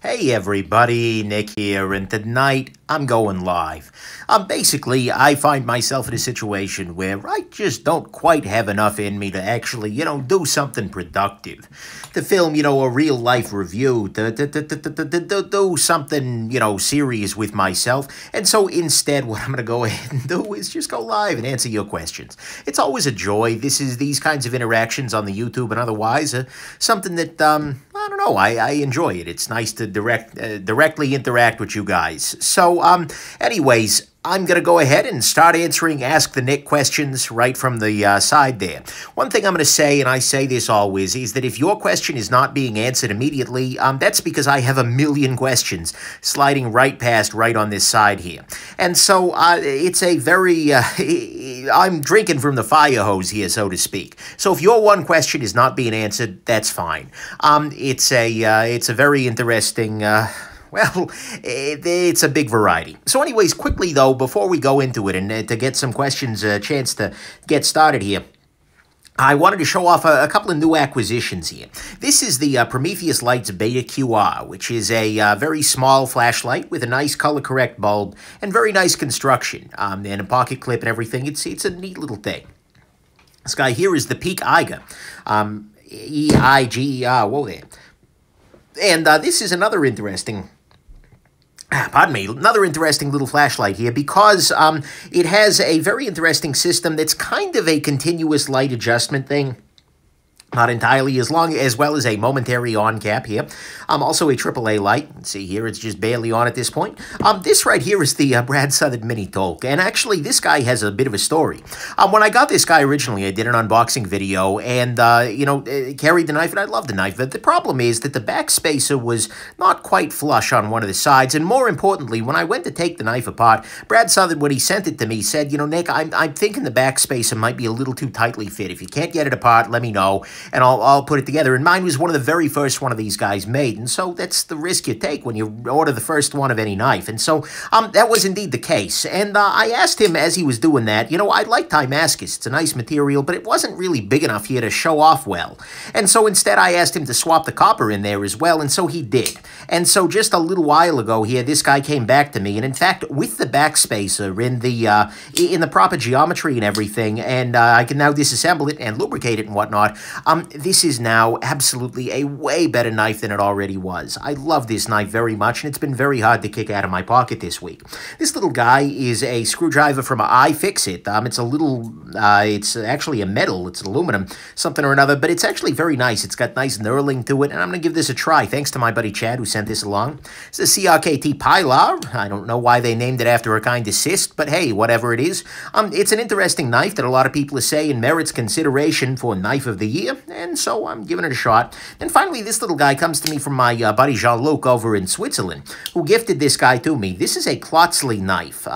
Hey everybody, Nick here, and tonight I'm going live. Basically, I find myself in a situation where I just don't quite have enough in me to actually, do something productive. To film, a real-life review, to do something, serious with myself. And so instead, what I'm going to go ahead and do is just go live and answer your questions. It's always a joy. These kinds of interactions on the YouTube and otherwise, something that, I don't know, I enjoy it. It's nice to directly interact with you guys. So, anyways, I'm going to go ahead and start answering Ask the Nick questions right from the side there. One thing I'm going to say, and I say this always, is that if your question is not being answered immediately, that's because I have a million questions sliding right on this side here. And so it's a very, I'm drinking from the fire hose here, so to speak. So if your one question is not being answered, that's fine. It's a very interesting... Well, it's a big variety. So anyways, quickly though, before we go into it and to get some questions a chance to get started here, I wanted to show off a couple of new acquisitions here. This is the Prometheus Lights Beta QR, which is a very small flashlight with a nice color-correct bulb and very nice construction, and a pocket clip and everything. It's a neat little thing. This guy here is the Peak Eiger, E-I-G-E-R, whoa there. And this is another interesting... Pardon me, another interesting little flashlight here because it has a very interesting system that's kind of a continuous light adjustment thing. Not entirely as well as a momentary on cap here. Also a AAA light. Let's see here, it's just barely on at this point. This right here is the Brad Southern Mini Tolk, and actually this guy has a bit of a story. When I got this guy originally, I did an unboxing video, and carried the knife, and I love the knife. But the problem is that the back spacer was not quite flush on one of the sides, and more importantly, when I went to take the knife apart, Brad Southern, when he sent it to me, said, Nick, I'm thinking the back spacer might be a little too tightly fit. If you can't get it apart, let me know, and I'll put it together. And mine was one of the very first one of these guys made, and so that's the risk you take when you order the first one of any knife. And so that was indeed the case. And I asked him as he was doing that, I like Damascus. It's a nice material, but it wasn't really big enough here to show off well. And so instead I asked him to swap the copper in there as well, and so he did. And so just a little while ago here, this guy came back to me, and in fact, with the back spacer in the proper geometry and everything, and I can now disassemble it and lubricate it and whatnot, this is now absolutely a way better knife than it already was. I love this knife very much, and it's been very hard to kick out of my pocket this week. This little guy is a screwdriver from iFixit. It's a little, it's actually a metal, it's aluminum, something or another, but it's actually very nice. It's got nice knurling to it, and I'm going to give this a try, thanks to my buddy Chad who sent this along. It's a CRKT Pilar. I don't know why they named it after a kind of cyst, but hey, whatever it is. It's an interesting knife that a lot of people are saying merits consideration for Knife of the Year, and so I'm giving it a shot. And finally, this little guy comes to me from my buddy Jean-Luc over in Switzerland, who gifted this guy to me. This is a Klotzli knife.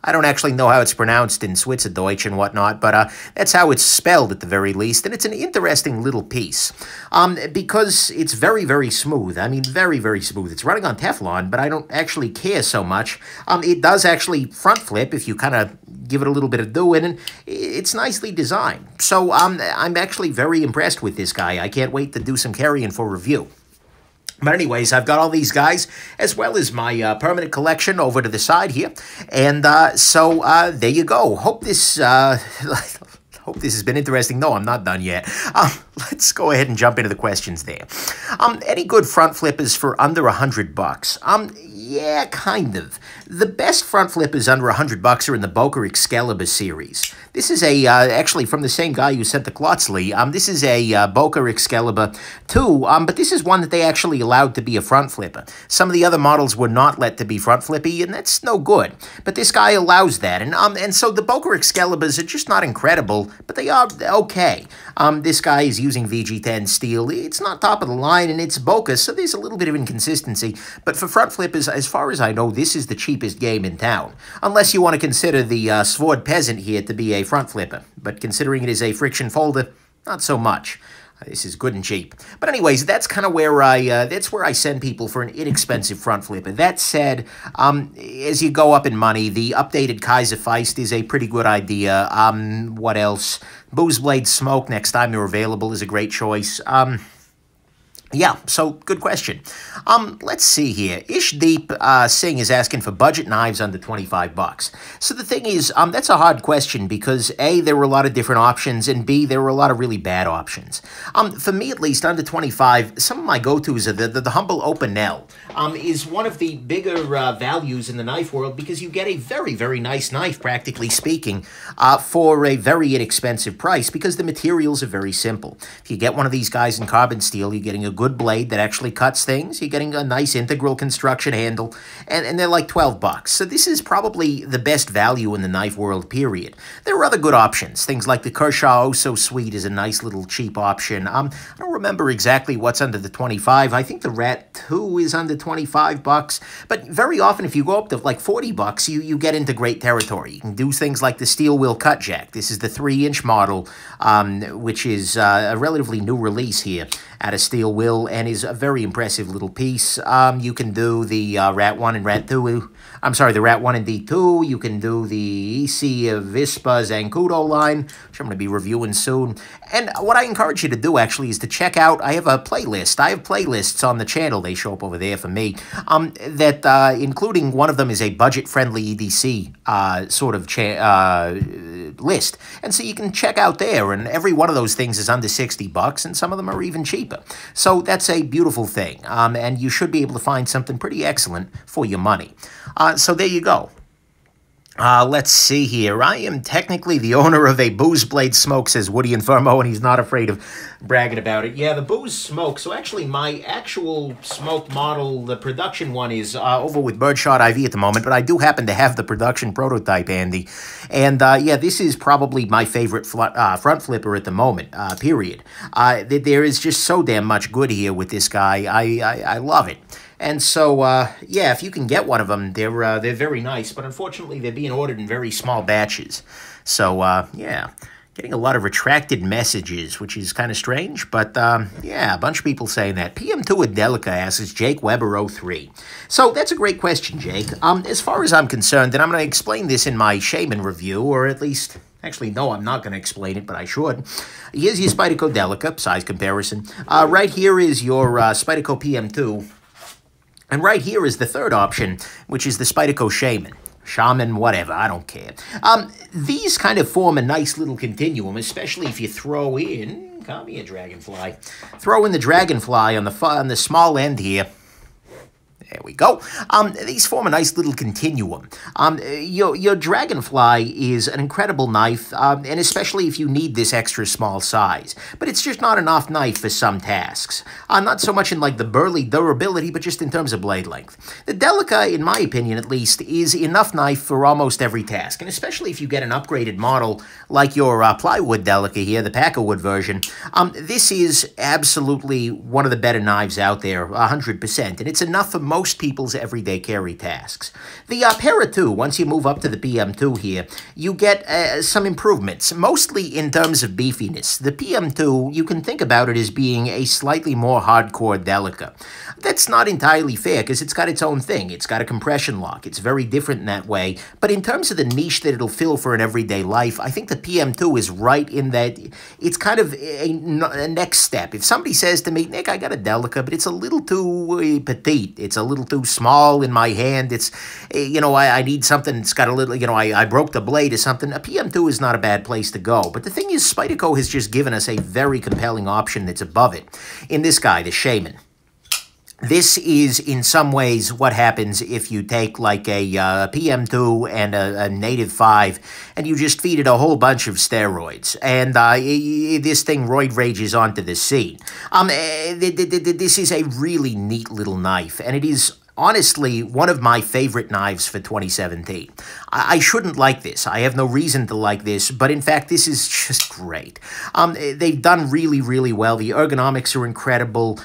I don't actually know how it's pronounced in Schweizerdeutsch and whatnot, but that's how it's spelled at the very least, and it's an interesting little piece because it's very, very smooth. I mean, very, very smooth. It's running on Teflon, but I don't actually care so much. It does actually front flip if you kind of give it a little bit of doing, and it's nicely designed. So I'm actually very impressed with this guy. I can't wait to do some carrying for review. But anyways, I've got all these guys, as well as my permanent collection over to the side here. And so there you go. Hope this has been interesting. No, I'm not done yet. Let's go ahead and jump into the questions there. Any good front flippers for under $100? Yeah, kind of. The best front flippers under $100 are in the Boca Excalibur series. This is actually from the same guy who sent the Klotzli. This is a Boca Excalibur 2, but this is one that they actually allowed to be a front flipper. Some of the other models were not let to be front flippy, and that's no good. But this guy allows that, and so the Boca Excaliburs are just not incredible, but they are okay. This guy is using VG10 steel. It's not top of the line, and it's Boca, so there's a little bit of inconsistency. But for front flippers, as far as I know, this is the cheapest game in town. Unless you want to consider the Svord Peasant here to be a front flipper. But considering it is a friction folder, not so much. This is good and cheap. But anyways, that's kind of where I send people for an inexpensive front flipper. That said, as you go up in money, the updated Kaiser Feist is a pretty good idea. What else? Booze Blade Smoke, next time they're available, is a great choice. Yeah, so good question. Let's see here. Ishdeep Singh is asking for budget knives under 25 bucks. So the thing is, that's a hard question because A, there were a lot of different options, and B, there were a lot of really bad options. For me, at least, under 25, some of my go-tos are the humble Opinel. Is one of the bigger values in the knife world because you get a very, very nice knife, practically speaking, for a very inexpensive price because the materials are very simple. If you get one of these guys in carbon steel, you're getting a good blade that actually cuts things. You're getting a nice integral construction handle, and they're like 12 bucks. So this is probably the best value in the knife world, period. There are other good options. Things like the Kershaw Oh So Sweet is a nice little cheap option. I don't remember exactly what's under the 25. I think the Rat 2 is under 25 bucks. But very often, if you go up to like 40 bucks, you get into great territory. You can do things like the steel wheel cut jack. This is the 3-inch model, which is a relatively new release here at a steel wheel and is a very impressive little piece. You can do the Rat 1 and Rat 2. I'm sorry, the Rat 1 and D2. You can do the EC Vispa Zancudo line, which I'm going to be reviewing soon. And what I encourage you to do, actually, is to check out, I have a playlist. I have playlists on the channel. They show up over there for me. That including one of them is a budget-friendly EDC sort of list. And so you can check out there, and every one of those things is under 60 bucks, and some of them are even cheaper. So that's a beautiful thing, and you should be able to find something pretty excellent for your money. So there you go. Let's see here. I am technically the owner of a Booze Blade Smoke, says Woody Infermo, and he's not afraid of bragging about it. Yeah, the Booze Smoke. So actually, my actual smoke model, the production one, is over with Birdshot IV at the moment, but I do happen to have the production prototype handy. And yeah, this is probably my favorite front flipper at the moment, period. There is just so damn much good here with this guy. I love it. And so, yeah, if you can get one of them, they're very nice. But unfortunately, they're being ordered in very small batches. So, yeah, getting a lot of retracted messages, which is kind of strange. But, yeah, a bunch of people saying that. PM2 Adelica asks Jake Weber 03. So that's a great question, Jake. As far as I'm concerned, and I'm going to explain this in my Shaman review, or at least... Actually, no, I'm not going to explain it, but I should. Here's your Spyderco Delica, size comparison. Right here is your Spyderco PM2. And right here is the third option, which is the Spyderco Shaman, whatever, I don't care. These kind of form a nice little continuum, especially if you throw in, come here, Dragonfly, throw in the Dragonfly on the small end here. There we go. These form a nice little continuum. Your Dragonfly is an incredible knife, and especially if you need this extra small size. But it's just not enough knife for some tasks. Not so much in like the burly durability, but just in terms of blade length. The Delica, in my opinion at least, is enough knife for almost every task. And especially if you get an upgraded model like your plywood Delica here, the Packerwood version, this is absolutely one of the better knives out there, 100%. And it's enough for most people's everyday carry tasks. The Para 2, once you move up to the PM2 here, you get some improvements, mostly in terms of beefiness. The PM2, you can think about it as being a slightly more hardcore Delica. That's not entirely fair because it's got its own thing. It's got a compression lock. It's very different in that way. But in terms of the niche that it'll fill for an everyday life, I think the PM2 is right in that it's kind of a next step. If somebody says to me, Nick, I got a Delica, but it's a little too petite. It's a little too small in my hand. It's, you know, I need something that's got a little, you know, I broke the blade or something. A PM2 is not a bad place to go. But the thing is, Spyderco has just given us a very compelling option that's above it. In this guy, the Shaman. This is, in some ways, what happens if you take, like, a PM2 and a Native 5, and you just feed it a whole bunch of steroids, and this thing roid rages onto the scene. This is a really neat little knife, and it is honestly one of my favorite knives for 2017. I shouldn't like this. I have no reason to like this, but in fact, this is just great. They've done really, really well. The ergonomics are incredible.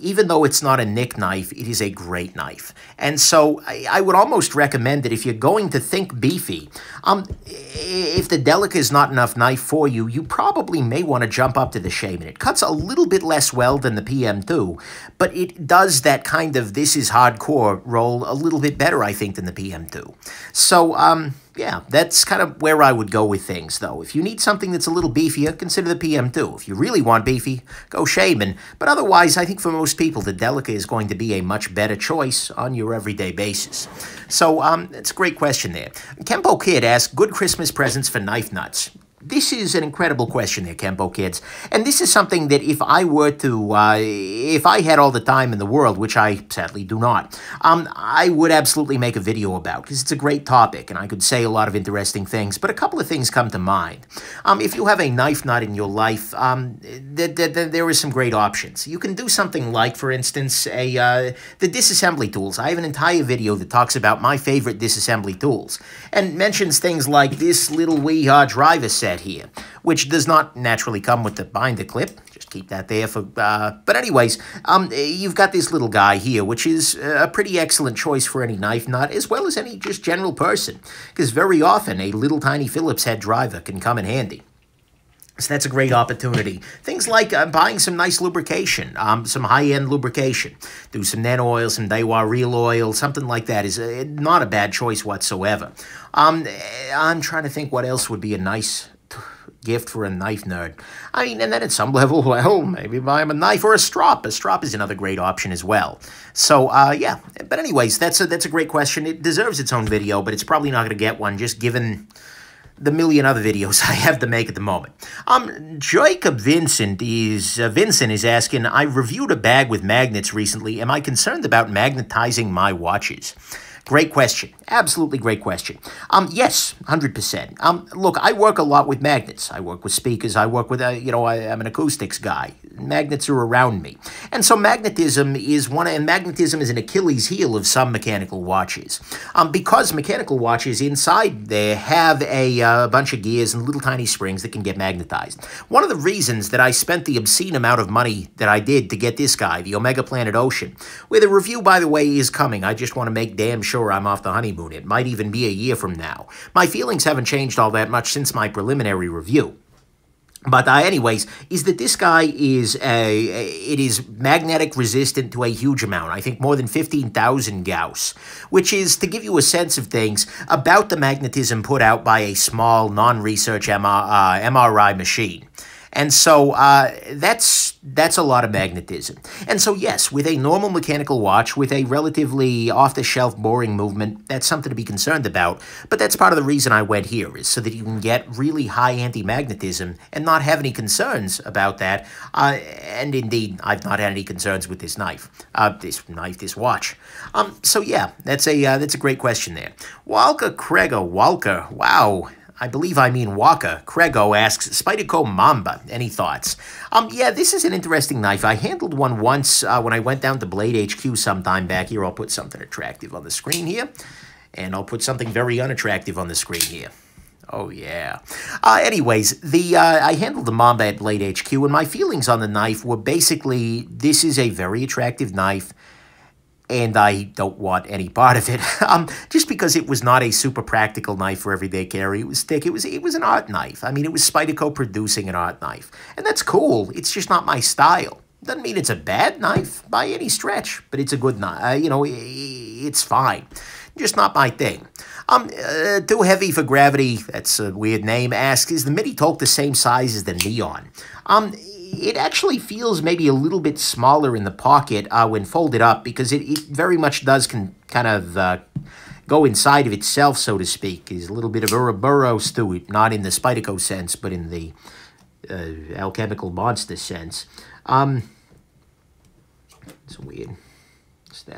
Even though it's not a Nick knife, it is a great knife. And so I would almost recommend that if you're going to think beefy, if the Delica is not enough knife for you, you probably may want to jump up to the Shaman. It cuts a little bit less well than the PM2, but it does that kind of this is hardcore role a little bit better, I think, than the PM2. So, yeah, that's kind of where I would go with things, though. If you need something that's a little beefier, consider the PM2. If you really want beefy, go Shaman. But otherwise, I think for most people, the Delica is going to be a much better choice on your everyday basis. So, that's a great question there. Kempo Kid asks, good Christmas presents for knife nuts. This is an incredible question there, Kempo Kids. And this is something that if I were to, if I had all the time in the world, which I sadly do not, I would absolutely make a video about, because it's a great topic, and I could say a lot of interesting things, but a couple of things come to mind. If you have a knife nut in your life, there are some great options. You can do something like, for instance, the disassembly tools. I have an entire video that talks about my favorite disassembly tools, and mentions things like this little wee driver set here, which does not naturally come with the binder clip. Just keep that there for, but anyways, you've got this little guy here, which is a pretty excellent choice for any knife nut, as well as any just general person, because very often a little tiny Phillips head driver can come in handy. So that's a great opportunity. Things like buying some nice lubrication, some high-end lubrication. Do some nano oil, some Daiwa real oil, something like that is not a bad choice whatsoever. I'm trying to think what else would be a nice gift for a knife nerd. I mean, and then at some level, well, maybe buy him a knife or a strop. A strop is another great option as well. So, yeah. But anyways, that's a great question. It deserves its own video, but it's probably not going to get one, just given the million other videos I have to make at the moment. Jacob Vincent is asking, I reviewed a bag with magnets recently. Am I concerned about magnetizing my watches? Great question. Absolutely great question. Yes, 100%. Look, I work a lot with magnets. I work with speakers. I work with, I'm an acoustics guy. Magnets are around me. And so magnetism is magnetism is an Achilles heel of some mechanical watches. Because mechanical watches inside there have a bunch of gears and little tiny springs that can get magnetized. One of the reasons that I spent the obscene amount of money that I did to get this guy, the Omega Planet Ocean, where the review, by the way, is coming. I just want to make damn sure I'm off the honeymoon. It might even be a year from now. My feelings haven't changed all that much since my preliminary review. But anyways, is that this guy is it is magnetic resistant to a huge amount. I think more than 15,000 Gauss, which is, to give you a sense of things, about the magnetism put out by a small non-research MRI machine. And so that's a lot of magnetism. And so yes, with a normal mechanical watch, with a relatively off-the-shelf boring movement, that's something to be concerned about. But that's part of the reason I went here, is so that you can get really high anti-magnetism and not have any concerns about that. And indeed, I've not had any concerns with this knife, this watch. So yeah, that's a great question there. Walker Krego, wow. I believe I mean Walker. Krego asks, Spyderco Mamba, any thoughts? Yeah, this is an interesting knife. I handled one once when I went down to Blade HQ sometime back. Here, I'll put something attractive on the screen here. And I'll put something very unattractive on the screen here. Oh, yeah. Anyways, I handled the Mamba at Blade HQ, and my feelings on the knife were basically, this is a very attractive knife, and I don't want any part of it, just because it was not a super practical knife for everyday carry. It was thick. It was an art knife. I mean, it was Spyderco producing an art knife, and that's cool. It's just not my style. Doesn't mean it's a bad knife by any stretch, but it's a good knife. It's fine. Just not my thing. Too Heavy for Gravity, that's a weird name, asks, is the MIDI Talk the same size as the Neon? It actually feels maybe a little bit smaller in the pocket when folded up, because it very much does kind of go inside of itself, so to speak. There's a little bit of Ouroboros to it, not in the Spyderco sense, but in the alchemical monster sense. It's weird.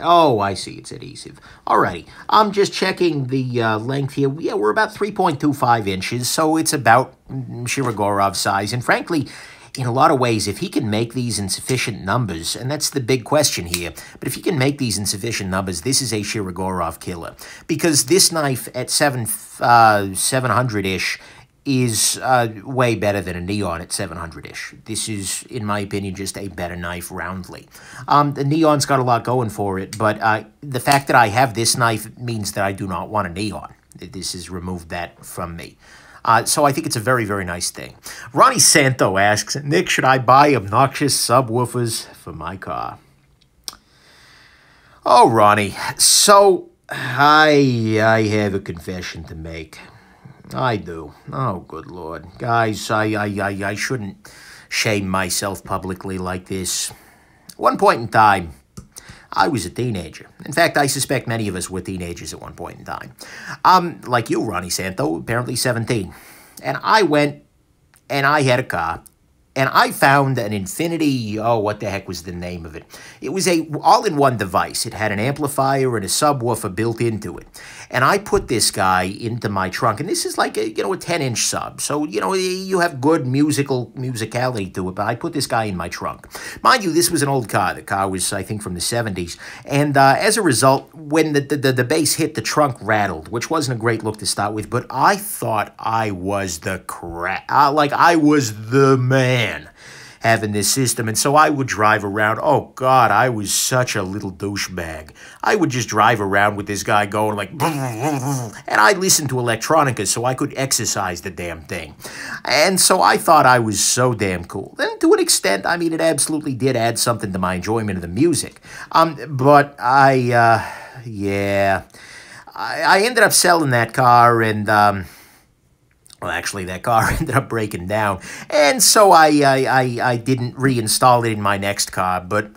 Oh, I see. It's adhesive. Alrighty. I'm just checking the length here. Yeah, we're about 3.25 inches, so it's about Shirogorov size. And frankly, in a lot of ways, if he can make these in sufficient numbers, and that's the big question here, but if he can make these in sufficient numbers, this is a Shirogorov killer. Because this knife at 700-ish is way better than a Neon at 700-ish. This is, in my opinion, just a better knife roundly. The Neon's got a lot going for it, but the fact that I have this knife means that I do not want a Neon. This has removed that from me. So I think it's a very, very nice thing. Ronnie Santo asks, Nick, should I buy obnoxious subwoofers for my car? Oh, Ronnie. So I have a confession to make. I do. Oh, good Lord. Guys, I shouldn't shame myself publicly like this. At one point in time, I was a teenager. In fact, I suspect many of us were teenagers at one point in time. Like you, Ronnie Santo, apparently 17. And I went and I had a car. And I found an Infinity, oh, what the heck was the name of it? It was a all-in-one device. It had an amplifier and a subwoofer built into it. And I put this guy into my trunk. And this is like a 10-inch sub. So, you have good musicality to it. But I put this guy in my trunk. Mind you, this was an old car. The car was, I think, from the 70s. And as a result, when the bass hit, the trunk rattled, which wasn't a great look to start with. But I thought I was the crap. Like, I was the man having this system. And so I would drive around. Oh, God, I was such a little douchebag. I would just drive around with this guy going like, and I listened to electronica so I could exercise the damn thing. And so I thought I was so damn cool. And to an extent, I mean, it absolutely did add something to my enjoyment of the music. But I ended up selling that car and, well, actually, that car ended up breaking down, and so I didn't reinstall it in my next car. But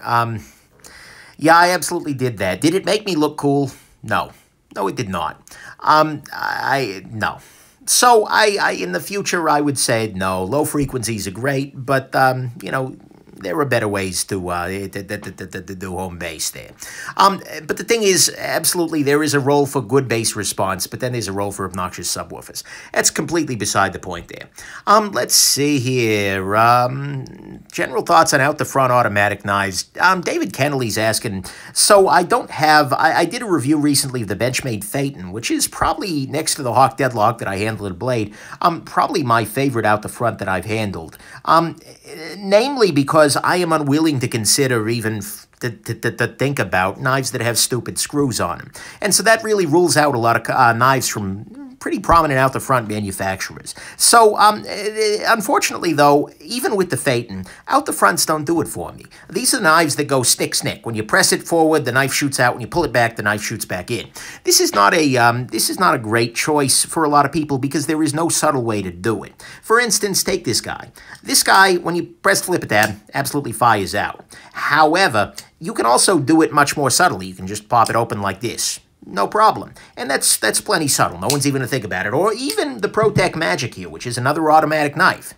yeah, I absolutely did that. Did it make me look cool? No, it did not. No. So I in the future I would say no. Low frequencies are great, but there are better ways to do home bass there. But the thing is, absolutely, there is a role for good bass response, but then there's a role for obnoxious subwoofers. That's completely beside the point there. Let's see here. General thoughts on out-the-front automatic knives. David Kennelly's asking, so I don't have... I did a review recently of the Benchmade Phaeton, which is probably, next to the Hawk Deadlock that I handled at Blade, probably my favorite out-the-front that I've handled. Namely because I am unwilling to consider even to think about knives that have stupid screws on them. And so that really rules out a lot of knives from pretty prominent out-the-front manufacturers. So, unfortunately, though, even with the Phaeton, out-the-fronts don't do it for me. These are knives that go stick-snick. When you press it forward, the knife shoots out. When you pull it back, the knife shoots back in. This is not a great choice for a lot of people because there is no subtle way to do it. For instance, take this guy. This guy, when you press flip it tab, absolutely fires out. However, you can also do it much more subtly. You can just pop it open like this. No problem. And that's plenty subtle. No one's even going to think about it. Or even the ProTech Magic here, which is another automatic knife.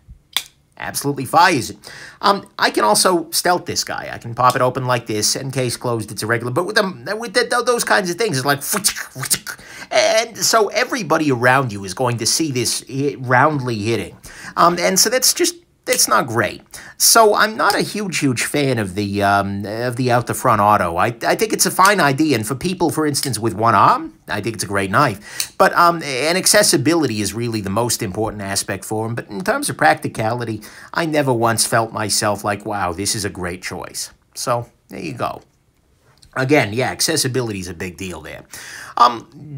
Absolutely fires it. I can also stealth this guy. I can pop it open like this, and case closed, it's irregular. But with those kinds of things, it's like... And so everybody around you is going to see this roundly hitting. And so that's not great. So I'm not a huge fan of the out-the-front auto. I think it's a fine idea, and for people, for instance, with one arm, I think it's a great knife. But and accessibility is really the most important aspect for them. But in terms of practicality, I never once felt myself like, wow, this is a great choice. So there you go. Again, yeah, accessibility is a big deal there.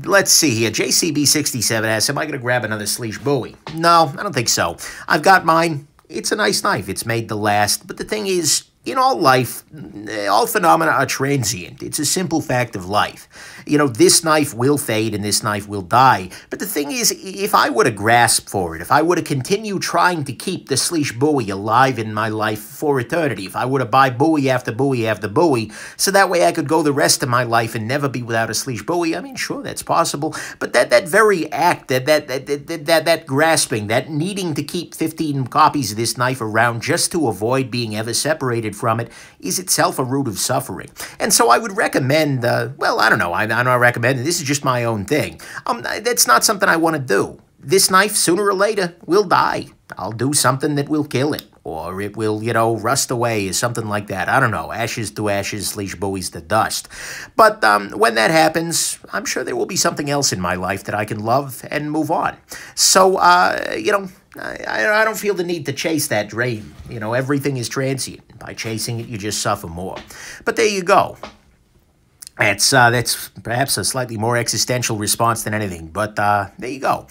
Let's see here. JCB67 asks, am I going to grab another Sleesh Bowie? No, I don't think so. I've got mine. It's a nice knife. It's made to last. But the thing is, in all life, all phenomena are transient. It's a simple fact of life. This knife will fade and this knife will die. But the thing is, if I were to grasp for it, if I were to continue trying to keep the Sleesh Bowie alive in my life for eternity, if I were to buy Bowie after Bowie after Bowie, so that way I could go the rest of my life and never be without a Sleesh Bowie, I mean, sure, that's possible. But that very act, that grasping, that needing to keep 15 copies of this knife around just to avoid being ever separated from it is itself a root of suffering. And so I would recommend, well, I don't know, I'm not recommending, this is just my own thing. That's not something I want to do. This knife, sooner or later, will die. I'll do something that will kill it. Or it will, rust away or something like that. I don't know, ashes to ashes, Sleesh Bowies to dust. But when that happens, I'm sure there will be something else in my life that I can love and move on. So, I don't feel the need to chase that dream. Everything is transient. By chasing it, you just suffer more. But there you go. That's perhaps a slightly more existential response than anything, but there you go.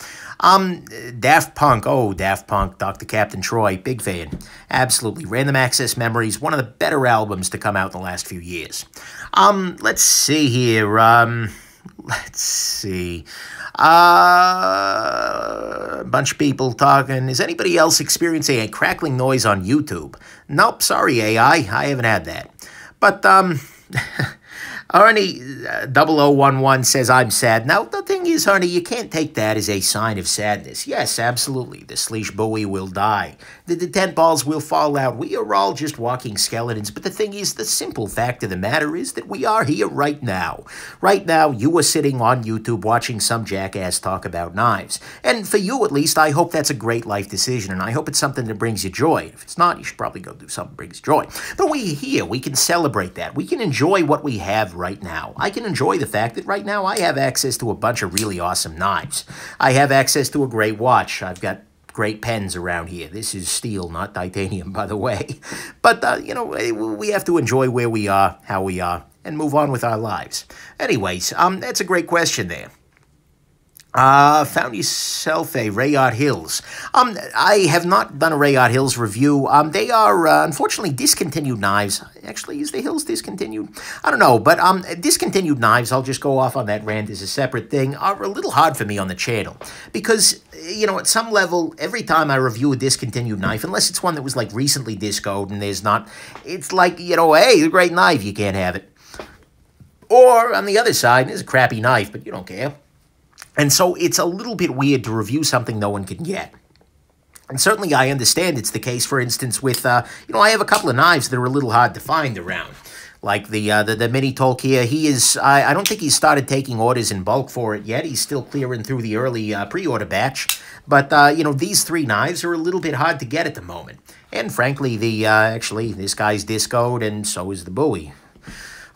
Daft Punk, Dr. Captain Troy, big fan. Absolutely. Random Access Memories, one of the better albums to come out in the last few years. Let's see here. Let's see. A bunch of people talking. Is anybody else experiencing a crackling noise on YouTube? Nope, sorry, AI. I haven't had that. But, Arnie 0011 says, I'm sad. Now, the thing is, Arnie, you can't take that as a sign of sadness. Yes, absolutely. The Sleesh Bowie will die. The tent balls will fall out. We are all just walking skeletons. But the thing is, the simple fact of the matter is that we are here right now. Right now, you are sitting on YouTube watching some jackass talk about knives. And for you, at least, I hope that's a great life decision. And I hope it's something that brings you joy. If it's not, you should probably go do something that brings joy. But we're here. We can celebrate that. We can enjoy what we have right now. I can enjoy the fact that right now I have access to a bunch of really awesome knives. I have access to a great watch. I've got great pens around here. This is steel, not titanium, by the way. But, you know, we have to enjoy where we are, how we are, and move on with our lives. Anyways, that's a great question there. Found yourself a Rayard Hills. I have not done a Rayard Hills review. They are, unfortunately, discontinued knives. Actually, is the Hills discontinued? I don't know, but, discontinued knives, I'll just go off on that rant as a separate thing, are a little hard for me on the channel. Because, you know, at some level, every time I review a discontinued knife, unless it's one that was, like, recently discoed and there's not, it's like, you know, hey, it's a great knife, you can't have it. Or, on the other side, it's a crappy knife, but you don't care. And so it's a little bit weird to review something no one can get. And certainly I understand it's the case, for instance, with, you know, I have a couple of knives that are a little hard to find around. Like the Mini Tolk here, he is, I don't think he's started taking orders in bulk for it yet. He's still clearing through the early pre-order batch. But, you know, these three knives are a little bit hard to get at the moment. And frankly, actually, this guy's discoed and so is the Bowie.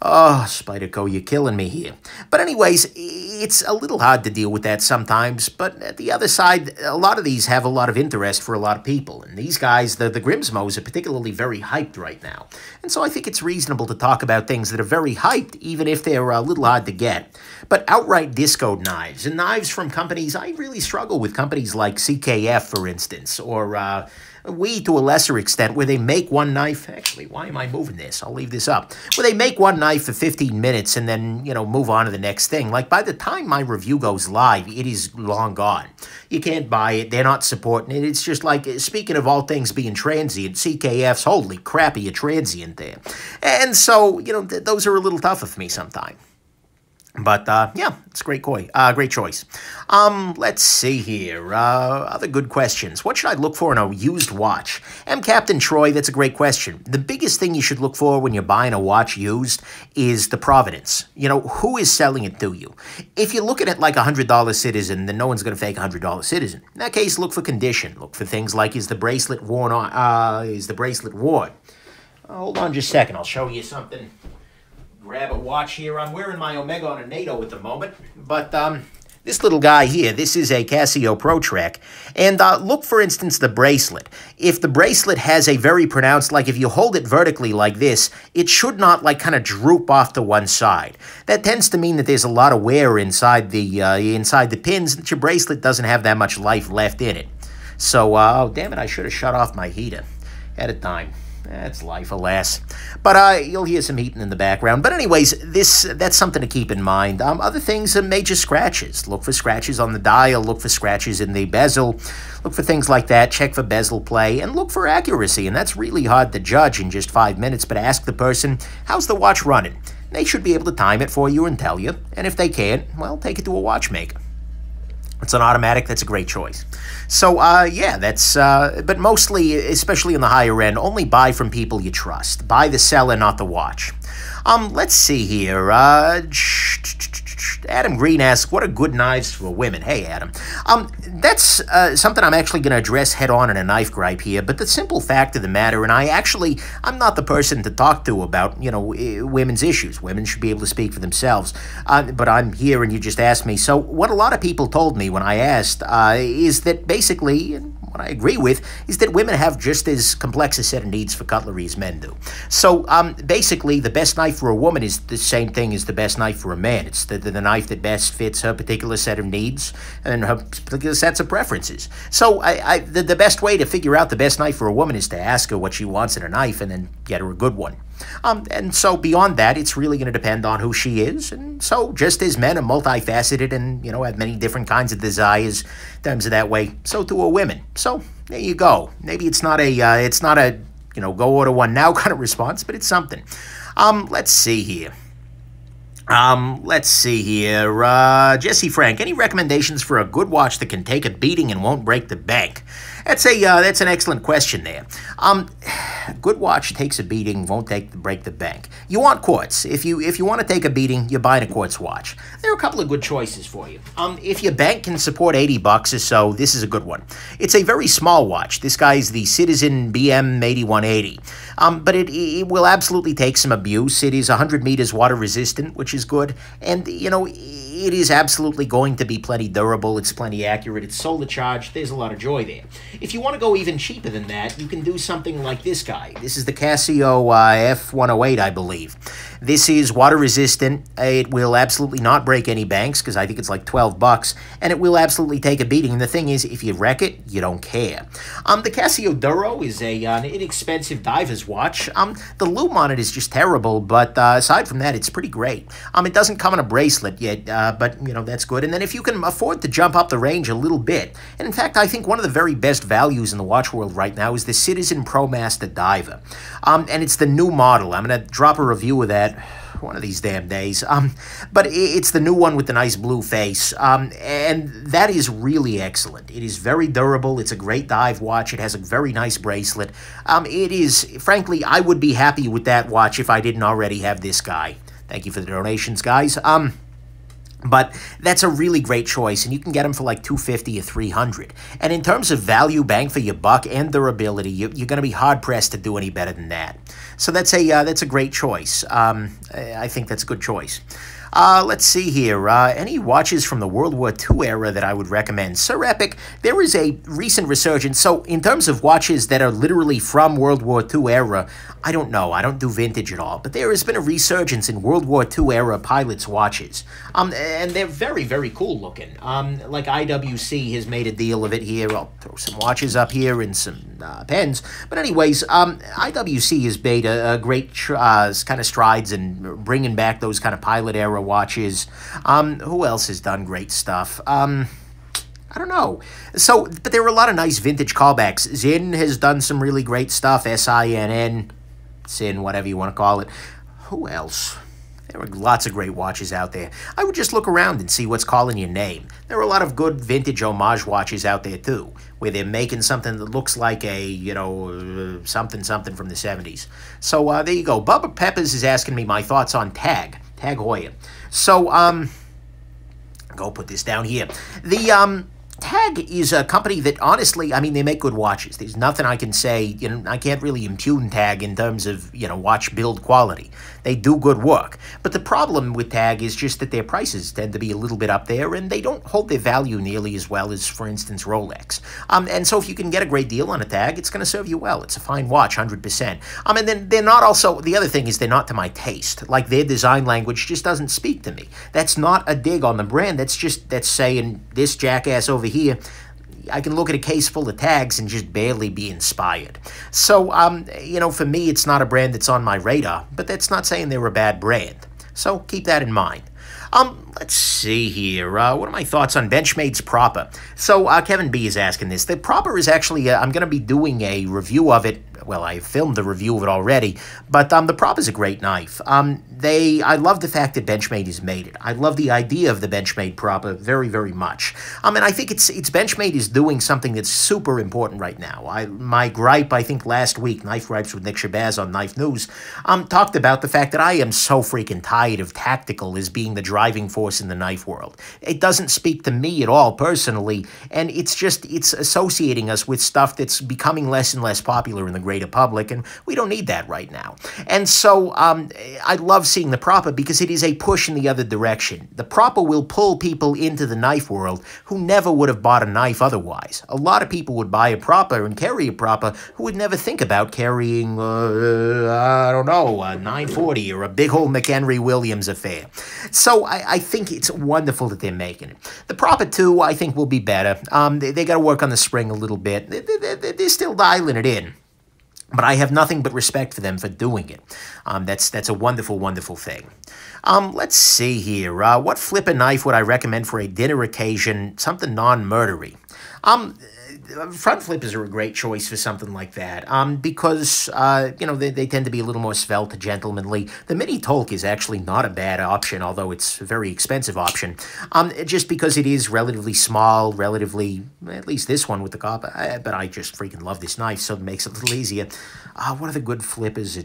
Oh, Spyderco, you're killing me here. But anyways, it's a little hard to deal with that sometimes, but at the other side, a lot of these have a lot of interest for a lot of people. And these guys, the Grimsmos, are particularly very hyped right now. And so I think it's reasonable to talk about things that are very hyped, even if they're a little hard to get. But outright discoed knives, and knives from companies, I really struggle with companies like CKF, for instance, or we, to a lesser extent, where they make one knife. Actually, why am I moving this? I'll leave this up. Where they make one knife for 15 minutes and then, you know, move on to the next thing. Like, by the time my review goes live, it is long gone. You can't buy it. They're not supporting it. It's just like, speaking of all things being transient, CKF's, holy crap, you're transient there. And so, you know, those are a little tougher for me sometimes. But, yeah, it's a great choice. Let's see here. Other good questions. What should I look for in a used watch? Captain Troy, that's a great question. The biggest thing you should look for when you're buying a watch used is the provenance. You know, who is selling it to you? If you're looking at like a $100 Citizen, then no one's going to fake a $100 Citizen. In that case, look for condition. Look for things like, is the bracelet worn? Hold on just a second. I'll show you something. Grab a watch here. I'm wearing my Omega on a NATO at the moment, but this little guy here, this is a Casio Pro Trek, and look, for instance, the bracelet. If the bracelet has a very pronounced, like if you hold it vertically like this, it should not like kind of droop off to one side. That tends to mean that there's a lot of wear inside the pins, that your bracelet doesn't have that much life left in it. So, oh, damn it, I should have shut off my heater at a time. That's life, alas. But you'll hear some heating in the background. But anyways, that's something to keep in mind. Other things are major scratches. Look for scratches on the dial. Look for scratches in the bezel. Look for things like that. Check for bezel play. And look for accuracy. And that's really hard to judge in just 5 minutes. But ask the person, how's the watch running? They should be able to time it for you and tell you. And if they can't, well, take it to a watchmaker. It's an automatic. That's a great choice. So, yeah, that's, but mostly, especially in the higher end, only buy from people you trust. Buy the seller, not the watch. Let's see here. Adam Green asks, what are good knives for women? Hey, Adam. That's something I'm actually going to address head on in a knife gripe here, but the simple fact of the matter, and I'm not the person to talk to about, you know, women's issues. Women should be able to speak for themselves. But I'm here and you just asked me. So what a lot of people told me when I asked is that basically, and what I agree with, is that women have just as complex a set of needs for cutlery as men do. So basically, the best knife for a woman is the same thing as the best knife for a man. It's the knife that best fits her particular set of needs and her particular sets of preferences. So the best way to figure out the best knife for a woman is to ask her what she wants in a knife and then get her a good one. And so beyond that, it's really going to depend on who she is. And so just as men are multifaceted and, you know, have many different kinds of desires in terms of that way, so too are women. So there you go. Maybe it's not a, you know, go order one now kind of response, but it's something. Let's see here. Jesse Frank, any recommendations for a good watch that can take a beating and won't break the bank? That's an excellent question there. Good watch takes a beating, won't break the bank. You want quartz. If you want to take a beating, you're buying a quartz watch. There are a couple of good choices for you. If your bank can support $80 or so, this is a good one. It's a very small watch. This guy is the Citizen BM 8180. But it will absolutely take some abuse. It is 100 meters water resistant, which is good. And, you know, it is absolutely going to be plenty durable. It's plenty accurate. It's solar charged. There's a lot of joy there. If you want to go even cheaper than that, you can do something like this guy. This is the Casio F108, I believe. This is water resistant. It will absolutely not break any banks because I think it's like $12, and it will absolutely take a beating. And the thing is, if you wreck it, you don't care. The Casio Duro is an inexpensive diver's watch. The lume on it is just terrible, but aside from that, it's pretty great. It doesn't come in a bracelet yet, but you know that's good. And then if you can afford to jump up the range a little bit, and in fact, I think one of the very best values in the watch world right now is the Citizen ProMaster Diver, and it's the new model. I'm gonna drop a review of that one of these damn days. But it's the new one with the nice blue face, and that is really excellent. It is very durable. It's a great dive watch. It has a very nice bracelet. It is, frankly, I would be happy with that watch if I didn't already have this guy. Thank you for the donations, guys. But that's a really great choice, and you can get them for like $250 or $300. And in terms of value, bang for your buck, and durability, you're going to be hard-pressed to do any better than that. So that's a great choice. I think that's a good choice. Let's see here. Any watches from the World War II era that I would recommend? Sir Epic, there is a recent resurgence. So in terms of watches that are literally from World War II era, I don't know. I don't do vintage at all. But there has been a resurgence in World War II era pilots' watches. And they're very, very cool looking. Like IWC has made a deal of it here. I'll throw some watches up here and some pens. But anyways, IWC has made a great kind of strides in bringing back those kind of pilot era watches. Who else has done great stuff? I don't know. So, but there are a lot of nice vintage callbacks. Zinn has done some really great stuff. SINN, Sin, whatever you want to call it. Who else? There are lots of great watches out there. I would just look around and see what's calling your name. There are a lot of good vintage homage watches out there too, where they're making something that looks like a, you know, something from the 70s. So there you go. Bubba Peppers is asking me my thoughts on Tag Heuer. So, go put this down here. The, Tag is a company that, honestly, I mean, they make good watches. There's nothing I can say, you know, I can't really impugn Tag in terms of, you know, watch build quality. They do good work. But the problem with Tag is just that their prices tend to be a little bit up there, and they don't hold their value nearly as well as, for instance, Rolex. And so if you can get a great deal on a Tag, it's going to serve you well. It's a fine watch, 100%. And then they're not also, the other thing is they're not to my taste. Like, their design language just doesn't speak to me. That's not a dig on the brand. That's saying, this jackass over here, I can look at a case full of Tags and just barely be inspired. So, you know, for me, it's not a brand that's on my radar, but that's not saying they're a bad brand. So keep that in mind. Let's see here. What are my thoughts on Benchmade's Proper? So, Kevin B is asking this. The Proper is actually, I'm going to be doing a review of it. Well, I filmed a review of it already, but the Proper is a great knife. I love the fact that Benchmade has made it. I love the idea of the Benchmade Proper very, very much. And I think it's Benchmade is doing something that's super important right now. My gripe, I think last week, Knife Gripes with Nick Shabazz on Knife News, talked about the fact that I am so freaking tired of tactical as being the driving force in the knife world. It doesn't speak to me at all personally, and it's associating us with stuff that's becoming less and less popular in the greater public, and we don't need that right now. And so I love seeing the Proper because it is a push in the other direction. The Proper will pull people into the knife world who never would have bought a knife otherwise. A lot of people would buy a Proper and carry a Proper who would never think about carrying, I don't know, a 940 or a big old McHenry Williams affair. So I think it's wonderful that they're making it. The Proper 2, I think, will be better. They got to work on the spring a little bit. They're still dialing it in. But I have nothing but respect for them for doing it. That's a wonderful, wonderful thing. Let's see here. What flipper knife would I recommend for a dinner occasion? Something non-murdery. Front flippers are a great choice for something like that, because, you know, they tend to be a little more svelte, gentlemanly. The mini Tolk is actually not a bad option, although it's a very expensive option, just because it is relatively small, relatively, at least this one with the copper, but I just freaking love this knife, so it makes it a little easier. What are the good flippers?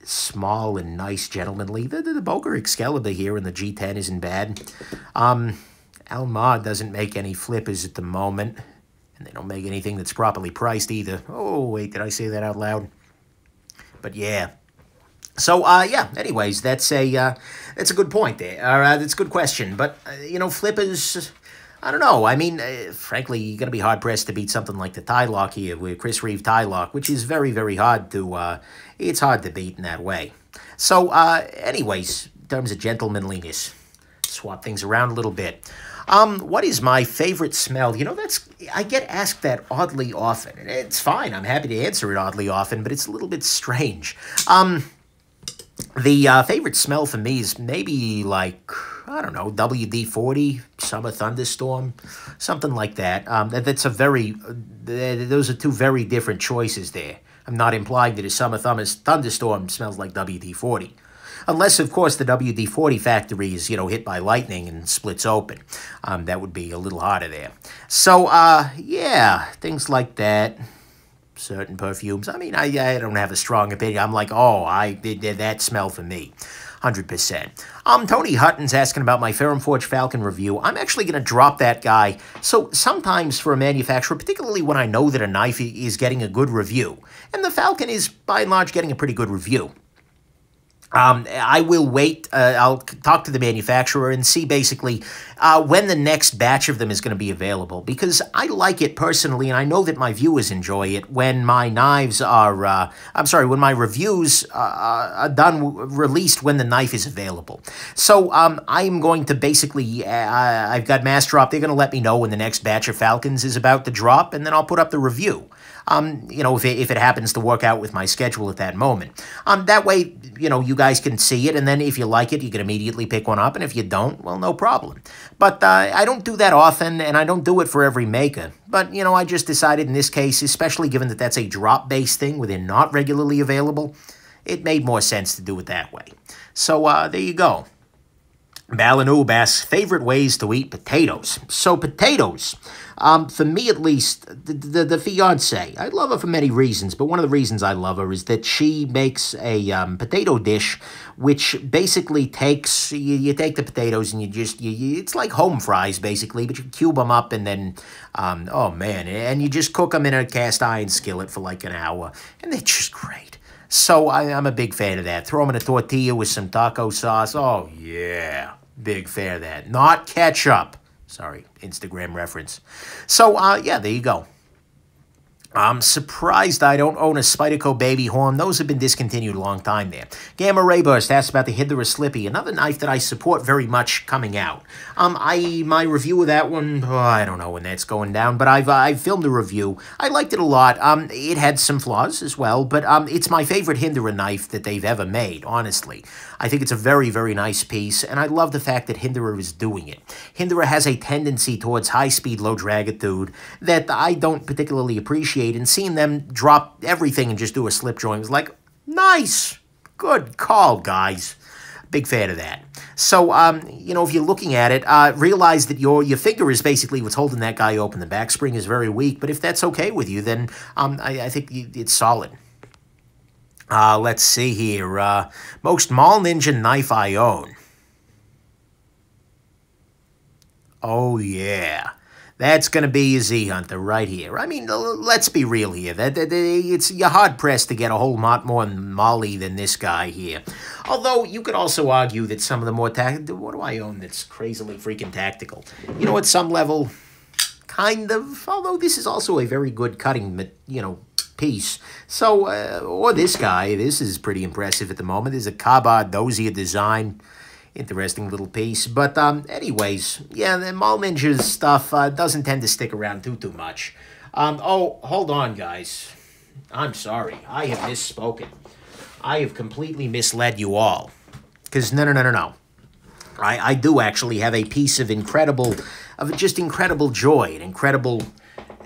Small and nice, gentlemanly. The Boker Excalibur here in the G10 isn't bad. Almar doesn't make any flippers at the moment. And they don't make anything that's properly priced either. Oh, wait, did I say that out loud? But yeah. So, yeah, anyways, that's a good point there. That's a good question. But, you know, flippers, I don't know. I mean, frankly, you're going to be hard-pressed to beat something like the tie lock here with Chris Reeve tie lock, which is very, very hard to, it's hard to beat in that way. So, anyways, in terms of gentlemanliness, swap things around a little bit. What is my favorite smell? You know, I get asked that oddly often. It's fine. I'm happy to answer it oddly often, but it's a little bit strange. The favorite smell for me is maybe like, I don't know, WD-40, Summer Thunderstorm, something like that. That's a very, those are two very different choices there. I'm not implying that a Summer Thunderstorm smells like WD-40. Unless, of course, the WD-40 factory is, you know, hit by lightning and splits open. That would be a little harder there. So, yeah, things like that. Certain perfumes. I mean, I don't have a strong opinion. I'm like, oh, that smell for me. 100%. Tony Hutton's asking about my Ferrum Forge Falcon review. I'm actually going to drop that guy. So sometimes for a manufacturer, particularly when I know that a knife is getting a good review, and the Falcon is, by and large, getting a pretty good review, I will wait. I'll talk to the manufacturer and see basically when the next batch of them is going to be available, because I like it personally, and I know that my viewers enjoy it when my knives are, when my reviews are released when the knife is available. So I'm going to basically, I've got Mass Drop. They're going to let me know when the next batch of Falcons is about to drop, and then I'll put up the review. You know, if it happens to work out with my schedule at that moment. That way, you know, you guys can see it, and then if you like it, you can immediately pick one up, and if you don't, well, no problem. But I don't do that often, and I don't do it for every maker. But, you know, I just decided in this case, especially given that that's a drop-based thing where they're not regularly available, it made more sense to do it that way. So, there you go. Balinoob asks, favorite ways to eat potatoes. So potatoes, for me at least, the fiance, I love her for many reasons, but one of the reasons I love her is that she makes a potato dish, which basically takes, you take the potatoes and it's like home fries basically, but you cube them up and then, oh man, and you just cook them in a cast iron skillet for like an hour, and they're just great. So I'm a big fan of that. Throw them in a tortilla with some taco sauce. Oh, yeah. Big fan of that. Not ketchup. Sorry, Instagram reference. So, yeah, there you go. I'm surprised I don't own a Spyderco baby horn. Those have been discontinued a long time there. Gamma Rayburst asks about the Hydra Slippy, another knife that I support very much coming out. My review of that one, I don't know when that's going down, but I've filmed a review. I liked it a lot. It had some flaws as well, but it's my favorite Hydra knife that they've ever made, honestly. I think it's a very, very nice piece, and I love the fact that Hydra is doing it. Hydra has a tendency towards high-speed, low dragitude that I don't particularly appreciate, and seeing them drop everything and just do a slip joint was like, nice, good call, guys. Big fan of that. So, you know, if you're looking at it, realize that your finger is basically what's holding that guy open. The back spring is very weak, but if that's okay with you, then I think it's solid. Let's see here. Most Mall Ninja knife I own. Oh, yeah. That's going to be a Z-Hunter right here. I mean, let's be real here. You're hard-pressed to get a whole lot more Molly than this guy here. Although, you could also argue that some of the more tactical... What do I own that's crazily freaking tactical? You know, at some level, kind of. Although, this is also a very good cutting, you know, piece. So, or this guy. This is pretty impressive at the moment. There's a Cabard Dozier design. Interesting little piece. But anyways, yeah, the Mall Ninja's stuff doesn't tend to stick around too much. Oh, hold on, guys. I'm sorry. I have misspoken. I have completely misled you all. Because no. I do actually have a piece of just incredible joy, an incredible,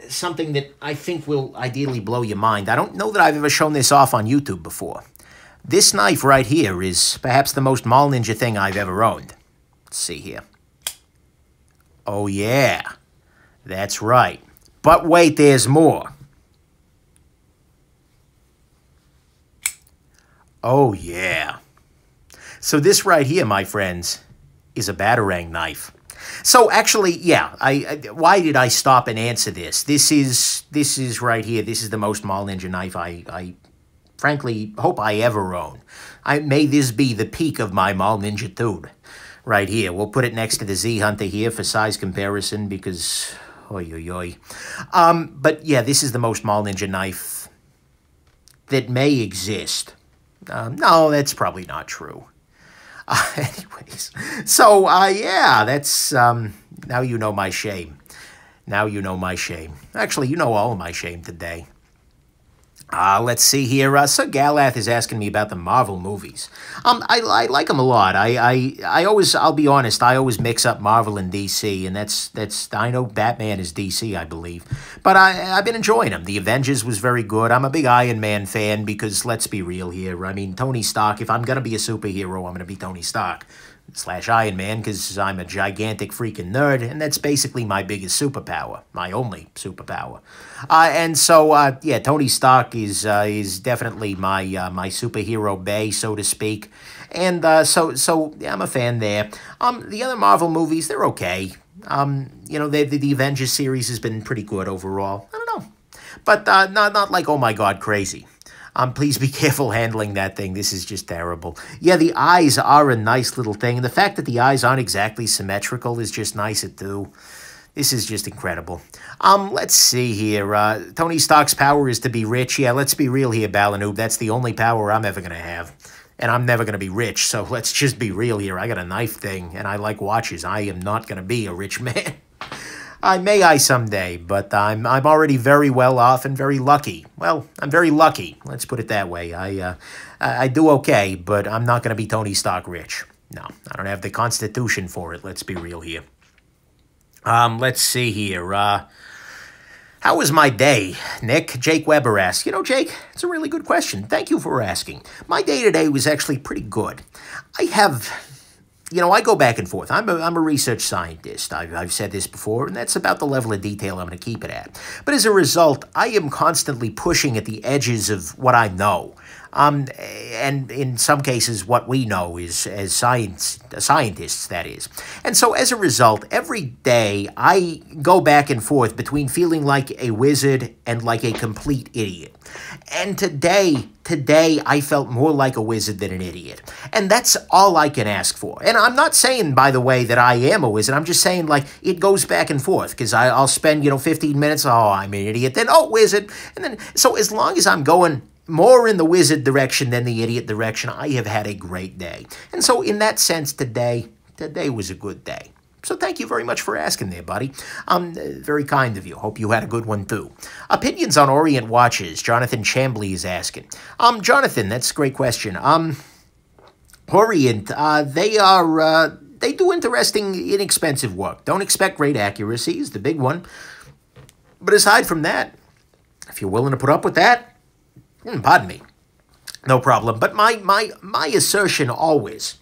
something that I think will ideally blow your mind. I don't know that I've ever shown this off on YouTube before. This knife right here is perhaps the most Mall Ninja thing I've ever owned. Let's see here. Oh yeah, that's right. But wait, there's more. Oh yeah. So this right here, my friends, is a Batarang knife. So actually, yeah, why did I stop and answer this? This is right here. This is the most Mall Ninja knife I frankly hope I ever own. May this be the peak of my Mall Ninja dude. Right here. We'll put it next to the Z Hunter here for size comparison because, oy. But yeah, this is the most Mall Ninja knife that may exist. No, that's probably not true. Anyways, so, yeah, that's, now you know my shame. Now you know my shame. Actually, you know all of my shame today. Let's see here. Sir Galath is asking me about the Marvel movies. I like them a lot. I'll be honest, I always mix up Marvel and DC, and I know Batman is DC, I believe. But I've been enjoying them. The Avengers was very good. I'm a big Iron Man fan because, let's be real here, I mean, Tony Stark, if I'm going to be a superhero, I'm going to be Tony Stark. / Iron Man, because I'm a gigantic freaking nerd, and that's basically my biggest superpower, my only superpower. And so, yeah, Tony Stark is definitely my superhero bay, so to speak. And so yeah, I'm a fan there. The other Marvel movies, they're okay. You know, the Avengers series has been pretty good overall. I don't know, but not like, oh my god, crazy. Please be careful handling that thing. This is just terrible. Yeah, the eyes are a nice little thing. And the fact that the eyes aren't exactly symmetrical is just nice too. This is just incredible. Let's see here. Tony Stark's power is to be rich. Yeah, let's be real here, Balanoob. That's the only power I'm ever going to have. And I'm never going to be rich, so let's just be real here. I got a knife thing, and I like watches. I am not going to be a rich man. I someday, but I'm already very well off and very lucky. Well, I'm very lucky. Let's put it that way. I do okay, but I'm not going to be Tony Stark rich. No, I don't have the constitution for it. Let's be real here. Let's see here. How was my day, Nick? Jake Weber asks. You know, Jake, it's a really good question. Thank you for asking. My day today was actually pretty good. You know, I go back and forth. I'm a research scientist. I've said this before, and that's about the level of detail I'm going to keep it at. But as a result, I am constantly pushing at the edges of what I know. And in some cases, what we know is as scientists, that is. And so as a result, every day I go back and forth between feeling like a wizard and like a complete idiot. And today I felt more like a wizard than an idiot. And that's all I can ask for. And I'm not saying, by the way, that I am a wizard. I'm just saying, like, it goes back and forth. Because I'll spend, 15 minutes, oh, I'm an idiot. Then, oh, wizard. And then, so as long as I'm going more in the wizard direction than the idiot direction, I have had a great day. And so in that sense, today was a good day. So thank you very much for asking there, buddy. Very kind of you. Hope you had a good one, too. Opinions on Orient watches. Jonathan Chambly is asking. Jonathan, that's a great question. Orient, they do interesting, inexpensive work. Don't expect great accuracy is the big one. But aside from that, if you're willing to put up with that, pardon me, no problem. But my assertion always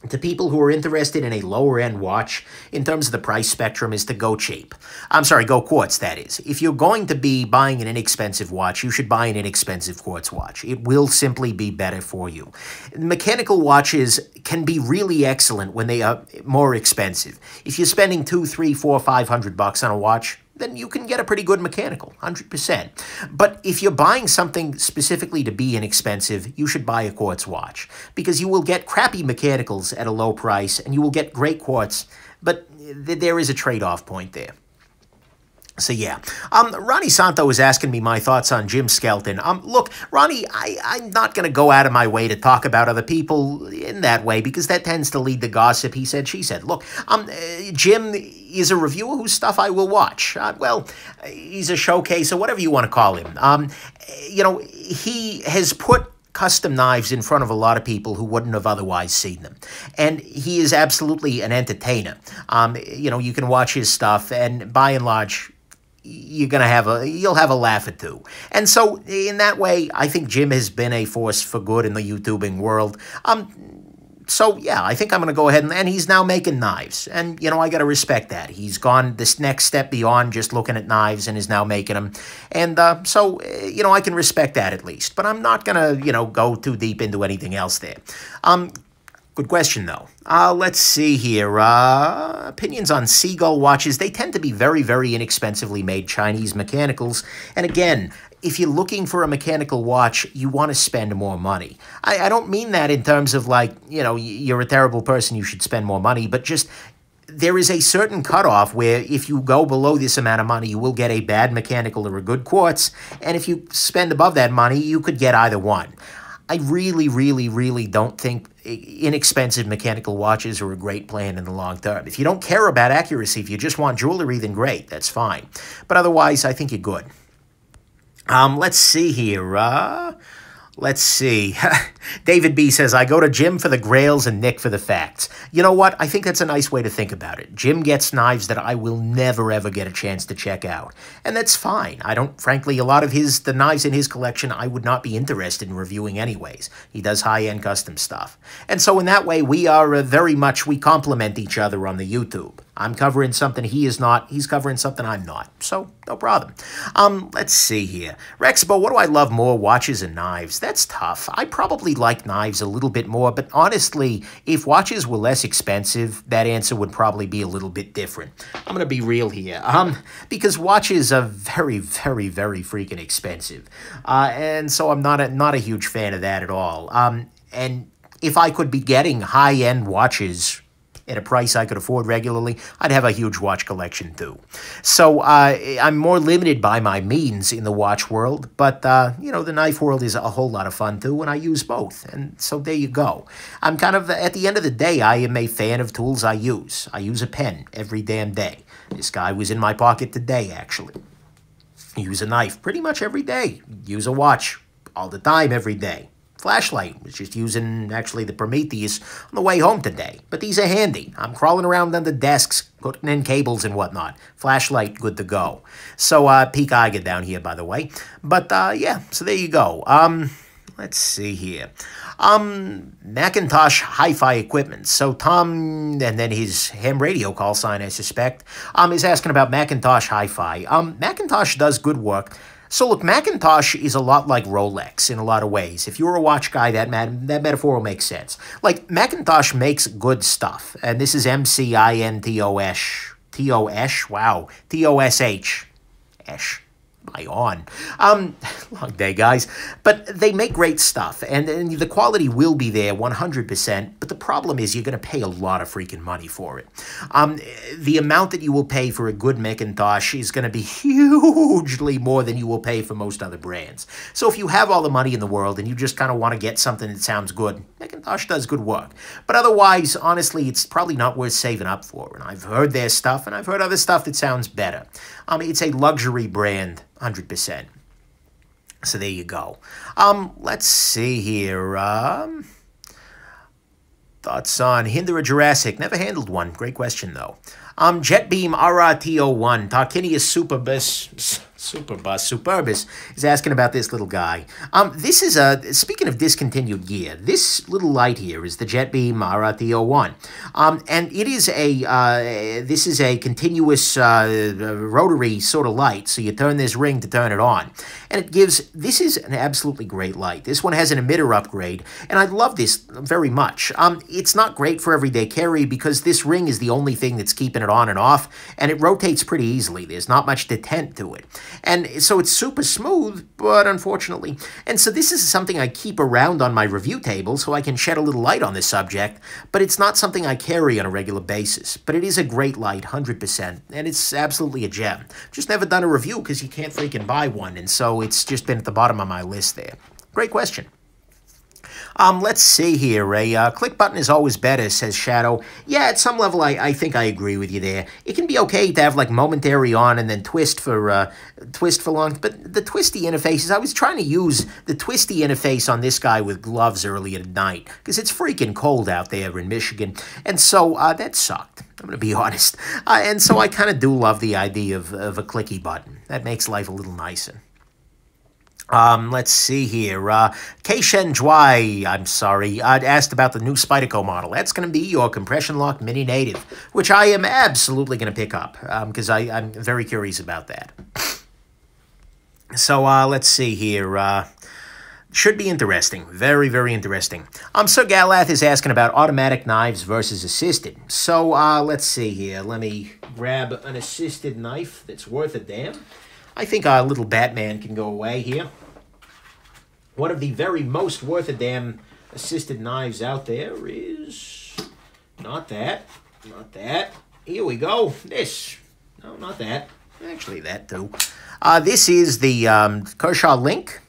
to people who are interested in a lower-end watch in terms of the price spectrum is to go cheap. I'm sorry, go quartz, that is. If you're going to be buying an inexpensive watch, you should buy an inexpensive quartz watch. It will simply be better for you. Mechanical watches can be really excellent when they are more expensive. If you're spending $200, $300, $400, $500 on a watch, then you can get a pretty good mechanical, 100%. But if you're buying something specifically to be inexpensive, you should buy a quartz watch, because you will get crappy mechanicals at a low price, and you will get great quartz, but there is a trade-off point there. So yeah, Ronnie Santo is asking me my thoughts on Jim Skelton. Look, Ronnie, I'm not going to go out of my way to talk about other people in that way because that tends to lead to gossip. He said, she said. Look, Jim is a reviewer whose stuff I will watch. Well, he's a showcase or whatever you want to call him. You know, he has put custom knives in front of a lot of people who wouldn't have otherwise seen them. And he is absolutely an entertainer. You know, you can watch his stuff, and by and large, you'll have a laugh or two. And so in that way, I think Jim has been a force for good in the YouTubing world. So yeah, I think I'm going to go ahead and he's now making knives. And, you know, I got to respect that. He's gone this next step beyond just looking at knives and is now making them. And so, you know, I can respect that at least. But I'm not going to, you know, go too deep into anything else there. Good question, though. Let's see here. Opinions on Seagull watches. They tend to be very, very inexpensively made Chinese mechanicals. And again, if you're looking for a mechanical watch, you want to spend more money. I don't mean that in terms of like, you know, you're a terrible person, you should spend more money, but just there is a certain cutoff where if you go below this amount of money, you will get a bad mechanical or a good quartz. And if you spend above that money, you could get either one. I really, really, really don't think inexpensive mechanical watches are a great plan in the long term. If you don't care about accuracy, if you just want jewelry, then great, that's fine. But otherwise, I think you're good. Let's see here. Let's see. David B says, I go to Jim for the grails and Nick for the facts. You know what? I think that's a nice way to think about it. Jim gets knives that I will never, ever get a chance to check out. And that's fine. I don't, frankly, a lot of the knives in his collection, I would not be interested in reviewing anyways. He does high-end custom stuff. And so in that way, we are we complement each other on the YouTube. I'm covering something he is not. He's covering something I'm not. So, no problem. Let's see here. Rexbo, what do I love more, watches and knives? That's tough. I probably like knives a little bit more, but honestly, if watches were less expensive, that answer would probably be a little bit different. I'm going to be real here. Because watches are very, very, very freaking expensive. And so I'm not a huge fan of that at all. And if I could be getting high-end watches at a price I could afford regularly, I'd have a huge watch collection too. So I'm more limited by my means in the watch world, but you know, the knife world is a whole lot of fun too, and I use both. And so there you go. I'm kind of, at the end of the day, I am a fan of tools I use. I use a pen every damn day. This guy was in my pocket today, actually. Use a knife pretty much every day. Use a watch all the time, every day. Flashlight, was just using actually the Prometheus on the way home today. But these are handy. I'm crawling around under desks, putting in cables and whatnot. Flashlight, good to go. So, peak Iger down here, by the way. But, yeah, so there you go. Let's see here. Macintosh hi-fi equipment. So Tom, and then his ham radio call sign, I suspect, is asking about Macintosh hi-fi. Macintosh does good work. So look, Macintosh is a lot like Rolex in a lot of ways. If you're a watch guy, that metaphor will make sense. Like, Macintosh makes good stuff. And this is M-C-I-N-T-O-S. T-O-S? Wow. T-O-S-H. Esh. Am I on? Long day, guys. But they make great stuff, and the quality will be there 100%, but the problem is you're going to pay a lot of freaking money for it. The amount that you will pay for a good Macintosh is going to be hugely more than you will pay for most other brands. So if you have all the money in the world and you just kind of want to get something that sounds good, Macintosh does good work. But otherwise, honestly, it's probably not worth saving up for, and I've heard their stuff, and I've heard other stuff that sounds better. It's a luxury brand, 100%. So there you go. Let's see here. Thoughts on Hinder or Jurassic? Never handled one. Great question, though. Jetbeam RRT01. Tarquinius Superbus is asking about this little guy. This is speaking of discontinued gear, this little light here is the Jetbeam RRT01. And it is this is a continuous rotary sort of light, so you turn this ring to turn it on. And this is an absolutely great light. This one has an emitter upgrade, and I love this very much. It's not great for everyday carry because this ring is the only thing that's keeping it on and off, and it rotates pretty easily. There's not much detent to it. And so it's super smooth, but unfortunately. And so this is something I keep around on my review table so I can shed a little light on this subject, but it's not something I carry on a regular basis. But it is a great light, 100%, and it's absolutely a gem. Just never done a review because you can't freaking buy one, and so it's just been at the bottom of my list there. Great question. Let's see here. A click button is always better, says Shadow. Yeah, at some level, I think I agree with you there. It can be okay to have like momentary on and then twist for long, but the twisty interfaces, I was trying to use the twisty interface on this guy with gloves earlier tonight because it's freaking cold out there in Michigan, and so that sucked. I'm going to be honest. And so I kind of do love the idea of a clicky button. That makes life a little nicer. Let's see here. Keishen Jwai, I'm sorry, asked about the new Spyderco model. That's going to be your compression lock mini native, which I am absolutely going to pick up because I'm very curious about that. So let's see here. Should be interesting. Very, very interesting. Sir Galath is asking about automatic knives versus assisted. So let's see here. Let me grab an assisted knife that's worth a damn. I think our little Batman can go away here. One of the very most worth a damn assisted knives out there is not that, not that. Here we go. This. No, not that. Actually, that too. This is the Kershaw Link.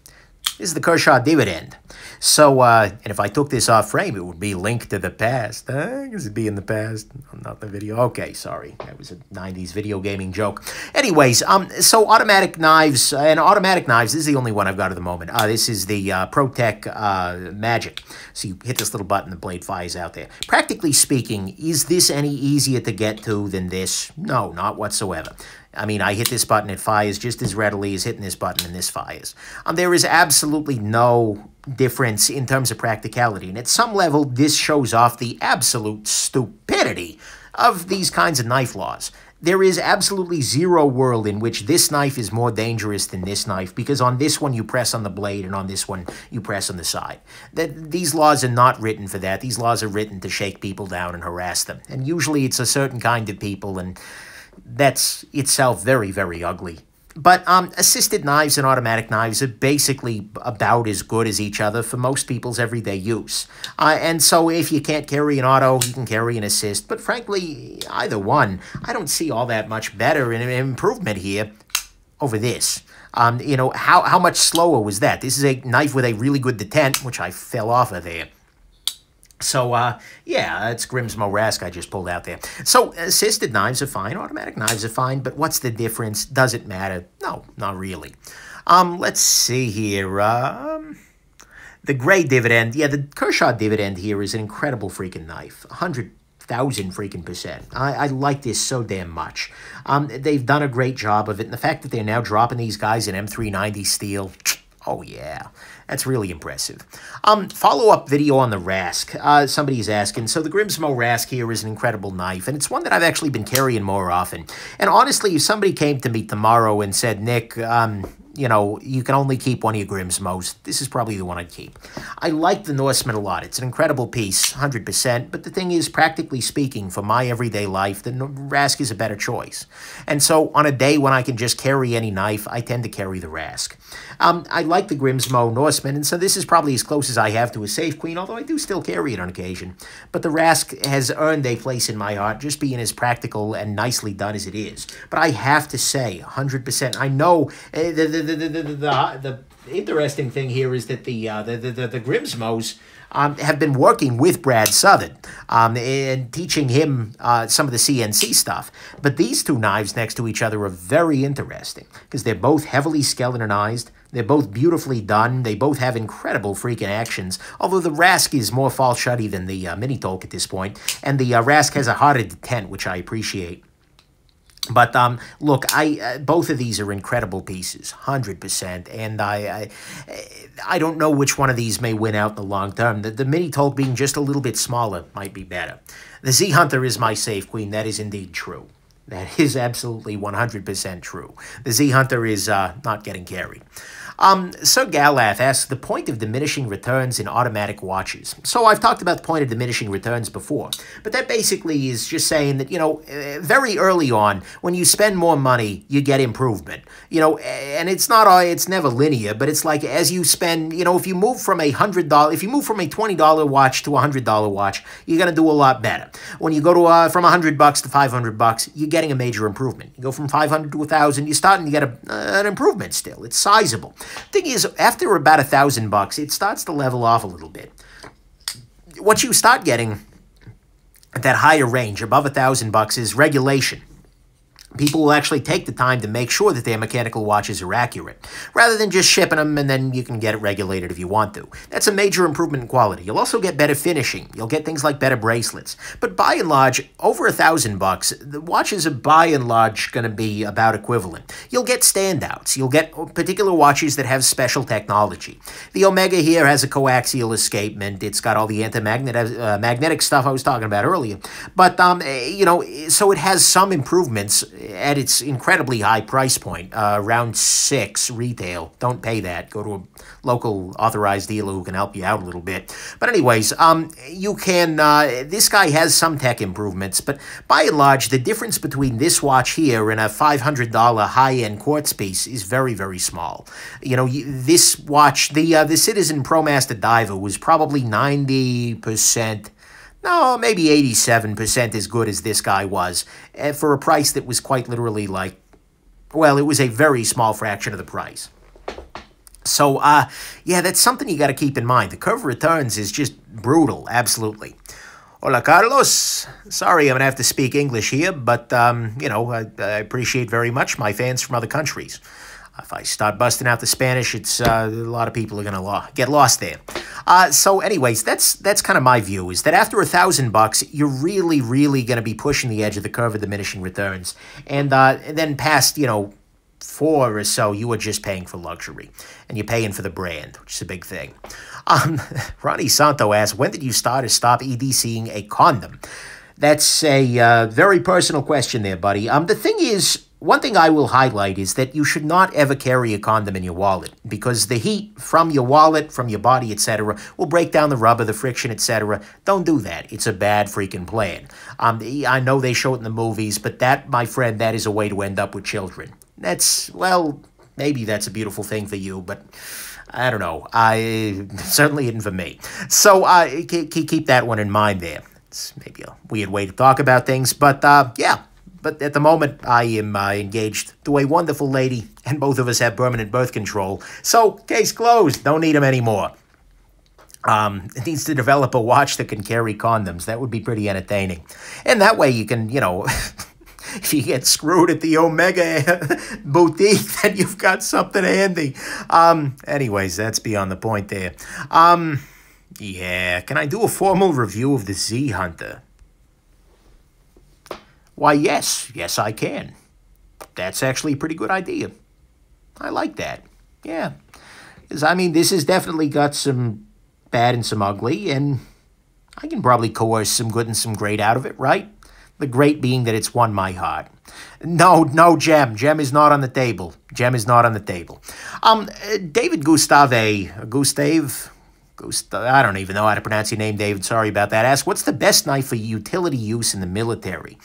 This is the Kershaw Dividend. So, and if I took this off frame, it would be Link to the Past. Because it'd be in the past, not the video. Okay, sorry. That was a 90s video gaming joke. Anyways, so automatic knives, this is the only one I've got at the moment. This is the ProTech Magic. So you hit this little button, the blade fires out there. Practically speaking, is this any easier to get to than this? No, not whatsoever. I mean, I hit this button, it fires just as readily as hitting this button and this fires. There is absolutely no difference in terms of practicality. And at some level, this shows off the absolute stupidity of these kinds of knife laws. There is absolutely zero world in which this knife is more dangerous than this knife, because on this one you press on the blade and on this one you press on the side. These laws are not written for that. These laws are written to shake people down and harass them. And usually it's a certain kind of people, and that's itself very, very ugly. But assisted knives and automatic knives are basically about as good as each other for most people's everyday use. And so if you can't carry an auto, you can carry an assist. But frankly, either one, I don't see all that much better in an improvement here over this. You know, how much slower was that? This is a knife with a really good detent, which I fell off of there. So, yeah, it's Grimsmo Rask I just pulled out there. So, assisted knives are fine, automatic knives are fine, but what's the difference? Does it matter? No, not really. Let's see here. The Gray Dividend. Yeah, the Kershaw Dividend here is an incredible freaking knife. 100,000 freaking percent. I like this so damn much. They've done a great job of it, and the fact that they're now dropping these guys in M390 steel, oh yeah, that's really impressive. Follow-up video on the Rask. Somebody's asking, so the Grimsmo Rask here is an incredible knife, and it's one that I've actually been carrying more often. And honestly, if somebody came to me tomorrow and said, Nick, you know, you can only keep one of your Grimsmos, this is probably the one I'd keep. I like the Norseman a lot. It's an incredible piece, 100%, but the thing is, practically speaking, for my everyday life, the Rask is a better choice. And so, on a day when I can just carry any knife, I tend to carry the Rask. I like the Grimsmo Norseman, and so this is probably as close as I have to a Safe Queen, although I do still carry it on occasion. But the Rask has earned a place in my heart, just being as practical and nicely done as it is. But I have to say, 100%, I know the interesting thing here is that the Grimsmos have been working with Brad Southern and teaching him some of the CNC stuff. But these two knives next to each other are very interesting because they're both heavily skeletonized. They're both beautifully done. They both have incredible freaking actions, although the Rask is more fall-shutty than the Mini-Tolk at this point, and the Rask has a harder detent, which I appreciate. But look, both of these are incredible pieces, 100%, and I don't know which one of these may win out in the long term. The Mini-Tolk being just a little bit smaller might be better. The Z-Hunter is my Safe Queen. That is indeed true. That is absolutely 100% true. The Z-Hunter is not getting carried. Sir Galath asks the point of diminishing returns in automatic watches. So I've talked about the point of diminishing returns before, but that basically is just saying that, very early on, when you spend more money, you get improvement. And it's never linear, but it's like as you spend, if you move from a $20 watch to a $100 watch, you're going to do a lot better. When you go to from $100 to $500, you're getting a major improvement. You go from 500 to 1,000, you're starting to get an improvement still. It's sizable. Thing is, after about $1,000, it starts to level off a little bit. What you start getting at that higher range, above $1,000, is regulation. People will actually take the time to make sure that their mechanical watches are accurate, rather than just shipping them and then you can get it regulated if you want to. That's a major improvement in quality. You'll also get better finishing. You'll get things like better bracelets. But by and large, over $1,000, the watches are by and large going to be about equivalent. You'll get standouts. You'll get particular watches that have special technology. The Omega here has a coaxial escapement. It's got all the magnetic stuff I was talking about earlier. But, so it has some improvements at its incredibly high price point, around $6 retail. Don't pay that. Go to a local authorized dealer who can help you out a little bit. But anyways, you can, this guy has some tech improvements, but by and large, the difference between this watch here and a $500 high-end quartz piece is very, very small. This watch, the Citizen ProMaster Diver was probably 90%, no, maybe 87% as good as this guy was, for a price that was quite literally like, well, it was a very small fraction of the price. So, yeah, that's something you got to keep in mind. The curve of returns is just brutal, absolutely. Hola, Carlos. Sorry, I'm going to have to speak English here, but, I appreciate very much my fans from other countries. If I start busting out the Spanish, it's a lot of people are going to get lost there. So anyways, that's kind of my view, is that after $1,000, you're really, really going to be pushing the edge of the curve of diminishing returns. And then past, 4 or so, you are just paying for luxury. And you're paying for the brand, which is a big thing. Ronnie Santo asks, when did you start or stop EDCing a condom? That's a very personal question there, buddy. The thing is, one thing I will highlight is that you should not ever carry a condom in your wallet, because the heat from your wallet, from your body, etc., will break down the rubber, the friction, etc. Don't do that. It's a bad freaking plan. I know they show it in the movies, but that, my friend, that is a way to end up with children. That's, well, maybe that's a beautiful thing for you, but I don't know. I certainly isn't for me. So keep that one in mind there. It's maybe a weird way to talk about things, but yeah. But at the moment, I am engaged to a wonderful lady, and both of us have permanent birth control. So, case closed. Don't need them anymore. It needs to develop a watch that can carry condoms. That would be pretty entertaining. And that way you can, if you get screwed at the Omega boutique, then you've got something handy. Anyways, that's beyond the point there. Yeah, can I do a formal review of the Z Hunter? Why, yes. Yes, I can. That's actually a pretty good idea. I like that. Yeah. Because, I mean, this has definitely got some bad and some ugly, and I can probably coerce some good and some great out of it, right? The great being that it's won my heart. No, Gem. Gem is not on the table. Gem is not on the table. David Gustave, I don't even know how to pronounce your name, David. Sorry about that. Asks, what's the best knife for utility use in the military?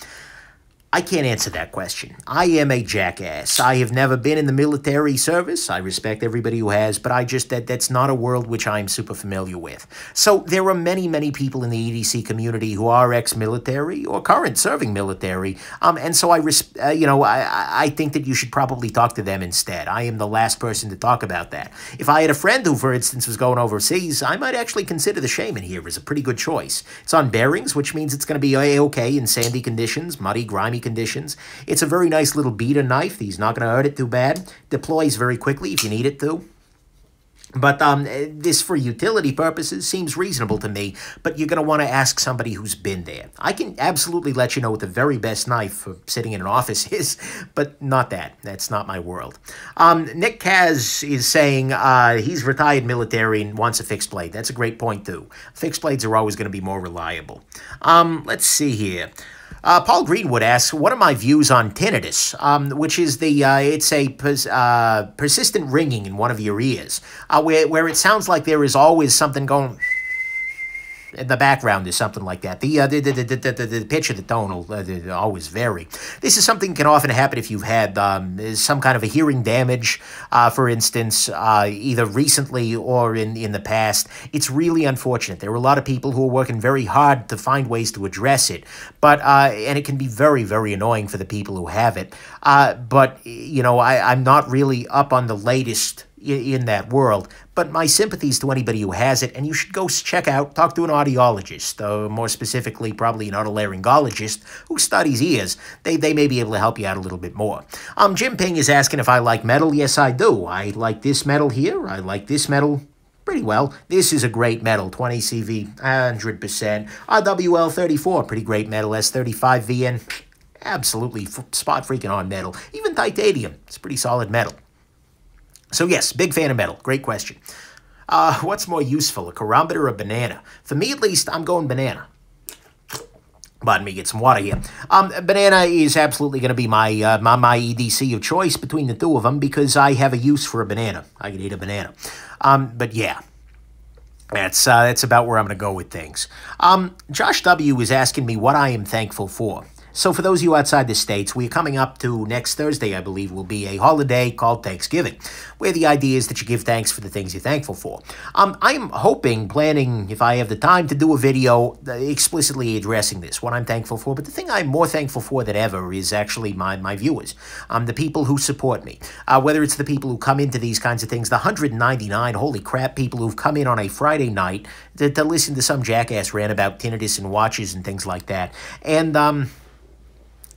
I can't answer that question. I am a jackass. I have never been in the military service. I respect everybody who has, but that's not a world which I'm super familiar with. So there are many, many people in the EDC community who are ex-military or current serving military, and so I think that you should probably talk to them instead. I am the last person to talk about that. If I had a friend who, for instance, was going overseas, I might actually consider the Shaman here as a pretty good choice. It's on bearings, which means it's going to be okay in sandy conditions, muddy, grimy conditions. It's a very nice little beater knife. He's not going to hurt it too bad. Deploys very quickly if you need it to. But this, for utility purposes, seems reasonable to me, but you're going to want to ask somebody who's been there. I can absolutely let you know what the very best knife for sitting in an office is, but not that. That's not my world. Nick Kaz is saying he's retired military and wants a fixed blade. That's a great point, too. Fixed blades are always going to be more reliable. Let's see here. Paul Greenwood asks, what are my views on tinnitus, which is it's a persistent ringing in one of your ears, where it sounds like there is always something going in the background or something like that. The pitch of the tone will always vary. This is something that can often happen if you've had some kind of a hearing damage, for instance, either recently or in the past. It's really unfortunate. There are a lot of people who are working very hard to find ways to address it, but and it can be very, very annoying for the people who have it. But, you know, I'm not really up on the latest in that world, but my sympathies to anybody who has it, and you should go talk to an audiologist, more specifically probably an otolaryngologist who studies ears. They may be able to help you out a little bit more. Jim Ping is asking if I like metal. Yes, I do. I like this metal here. I like this metal pretty well. This is a great metal, 20 CV, 100%. RWL 34, pretty great metal. S35 VN, absolutely spot freaking on metal. Even titanium, it's pretty solid metal. So yes, big fan of metal. Great question. What's more useful, a carometer or a banana? For me, at least, I'm going banana. Pardon me, get some water here. Banana is absolutely going to be my EDC of choice between the two of them because I have a use for a banana. I can eat a banana. But yeah, that's about where I'm going to go with things. Josh W. is asking me what I am thankful for. So for those of you outside the States, we're coming up to next Thursday, I believe, will be a holiday called Thanksgiving, where the idea is that you give thanks for the things you're thankful for. I'm planning, if I have the time, to do a video explicitly addressing this, what I'm thankful for. But the thing I'm more thankful for than ever is actually my viewers, the people who support me, whether it's the people who come into these kinds of things, the 199, holy crap, people who've come in on a Friday night to listen to some jackass rant about tinnitus and watches and things like that. And,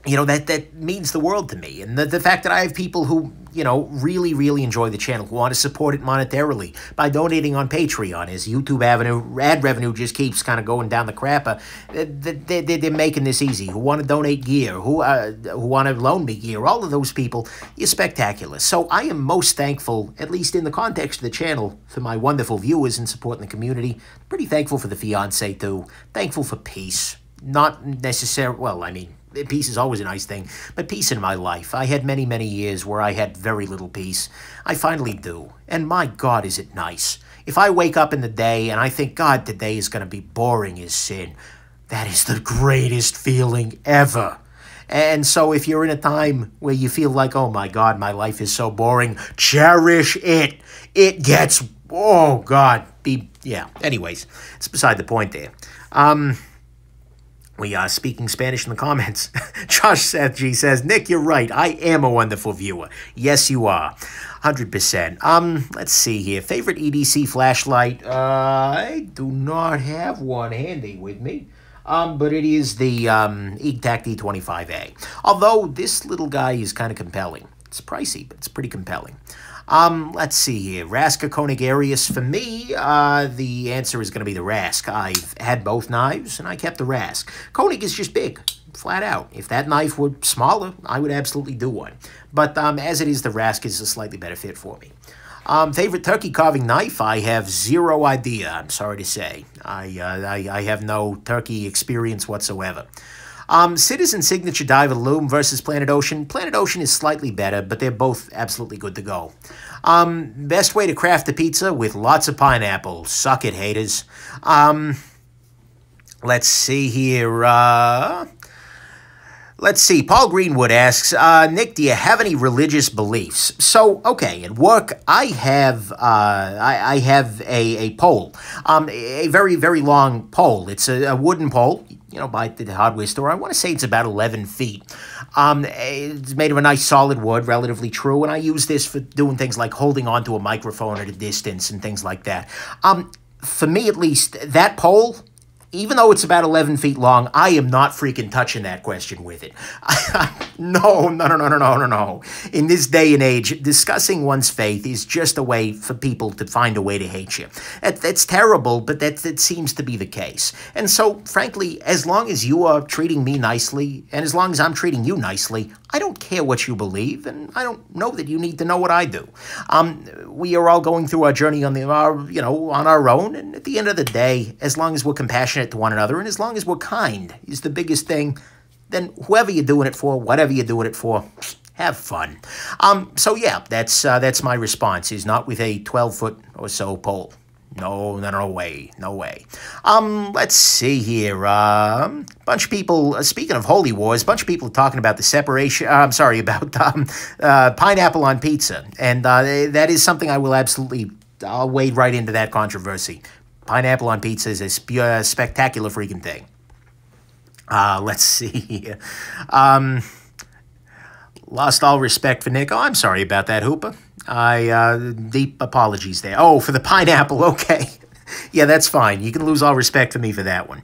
you know, that means the world to me. And the fact that I have people who, you know, really, really enjoy the channel, who want to support it monetarily by donating on Patreon, as YouTube ad revenue just keeps kind of going down the crapper. They're making this easy. Who want to donate gear, who want to loan me gear, all of those people, you're spectacular. So I am most thankful, at least in the context of the channel, for my wonderful viewers and support in the community. Pretty thankful for the fiancé, too. Thankful for peace. Not necessarily, well, I mean, peace is always a nice thing, but peace in my life. I had many, many years where I had very little peace. I finally do, and my God, is it nice. If I wake up in the day and I think, God, today is going to be boring as sin, that is the greatest feeling ever. And so if you're in a time where you feel like, oh my God, my life is so boring, cherish it. It gets, oh God, yeah. Anyways, it's beside the point there. We are speaking Spanish in the comments. Josh Seth G says, Nick, you're right. I am a wonderful viewer. Yes, you are. 100%. Let's see here. Favorite EDC flashlight? I do not have one handy with me. But it is the EGTAC D25A. Although this little guy is kind of compelling. It's pricey, but it's pretty compelling. Let's see here. Rask or Konigarius? For me, the answer is going to be the Rask. I've had both knives, and I kept the Rask. Konig is just big, flat out. If that knife were smaller, I would absolutely do one. But as it is, the Rask is a slightly better fit for me. Favorite turkey carving knife? I have zero idea, I'm sorry to say. I have no turkey experience whatsoever. Citizen Signature Diver Loom versus Planet Ocean. Planet Ocean is slightly better, but they're both absolutely good to go. Best way to craft a pizza? With lots of pineapple. Suck it, haters. Let's see here. Let's see. Paul Greenwood asks, Nick, do you have any religious beliefs? So, okay, at work, I have a pole, a very, very long pole. It's a wooden pole, you know, by the hardware store. I want to say it's about 11 feet. It's made of a nice solid wood, relatively true, and I use this for doing things like holding onto a microphone at a distance and things like that. For me, at least, that pole, even though it's about 11 feet long, I am not freaking touching that question with it. No. In this day and age, discussing one's faith is just a way for people to find a way to hate you. That's terrible, but that seems to be the case. And so, frankly, as long as you are treating me nicely, and as long as I'm treating you nicely, I don't care what you believe, and I don't know that you need to know what I do. We are all going through our journey on our own, and at the end of the day, as long as we're compassionate to one another, and as long as we're kind is the biggest thing, then whoever you're doing it for, whatever you're doing it for, have fun. So yeah, that's my response, is not with a 12-foot or so pole. No way. Let's see here. Bunch of people, speaking of holy wars, bunch of people are talking about the separation, about pineapple on pizza. And that is something I will I'll wade right into that controversy. Pineapple on pizza is a spectacular freaking thing. Let's see here. Lost all respect for Nick. Oh, I'm sorry about that, Hooper. Deep apologies there. Oh, for the pineapple, okay. Yeah, that's fine. You can lose all respect for me for that one.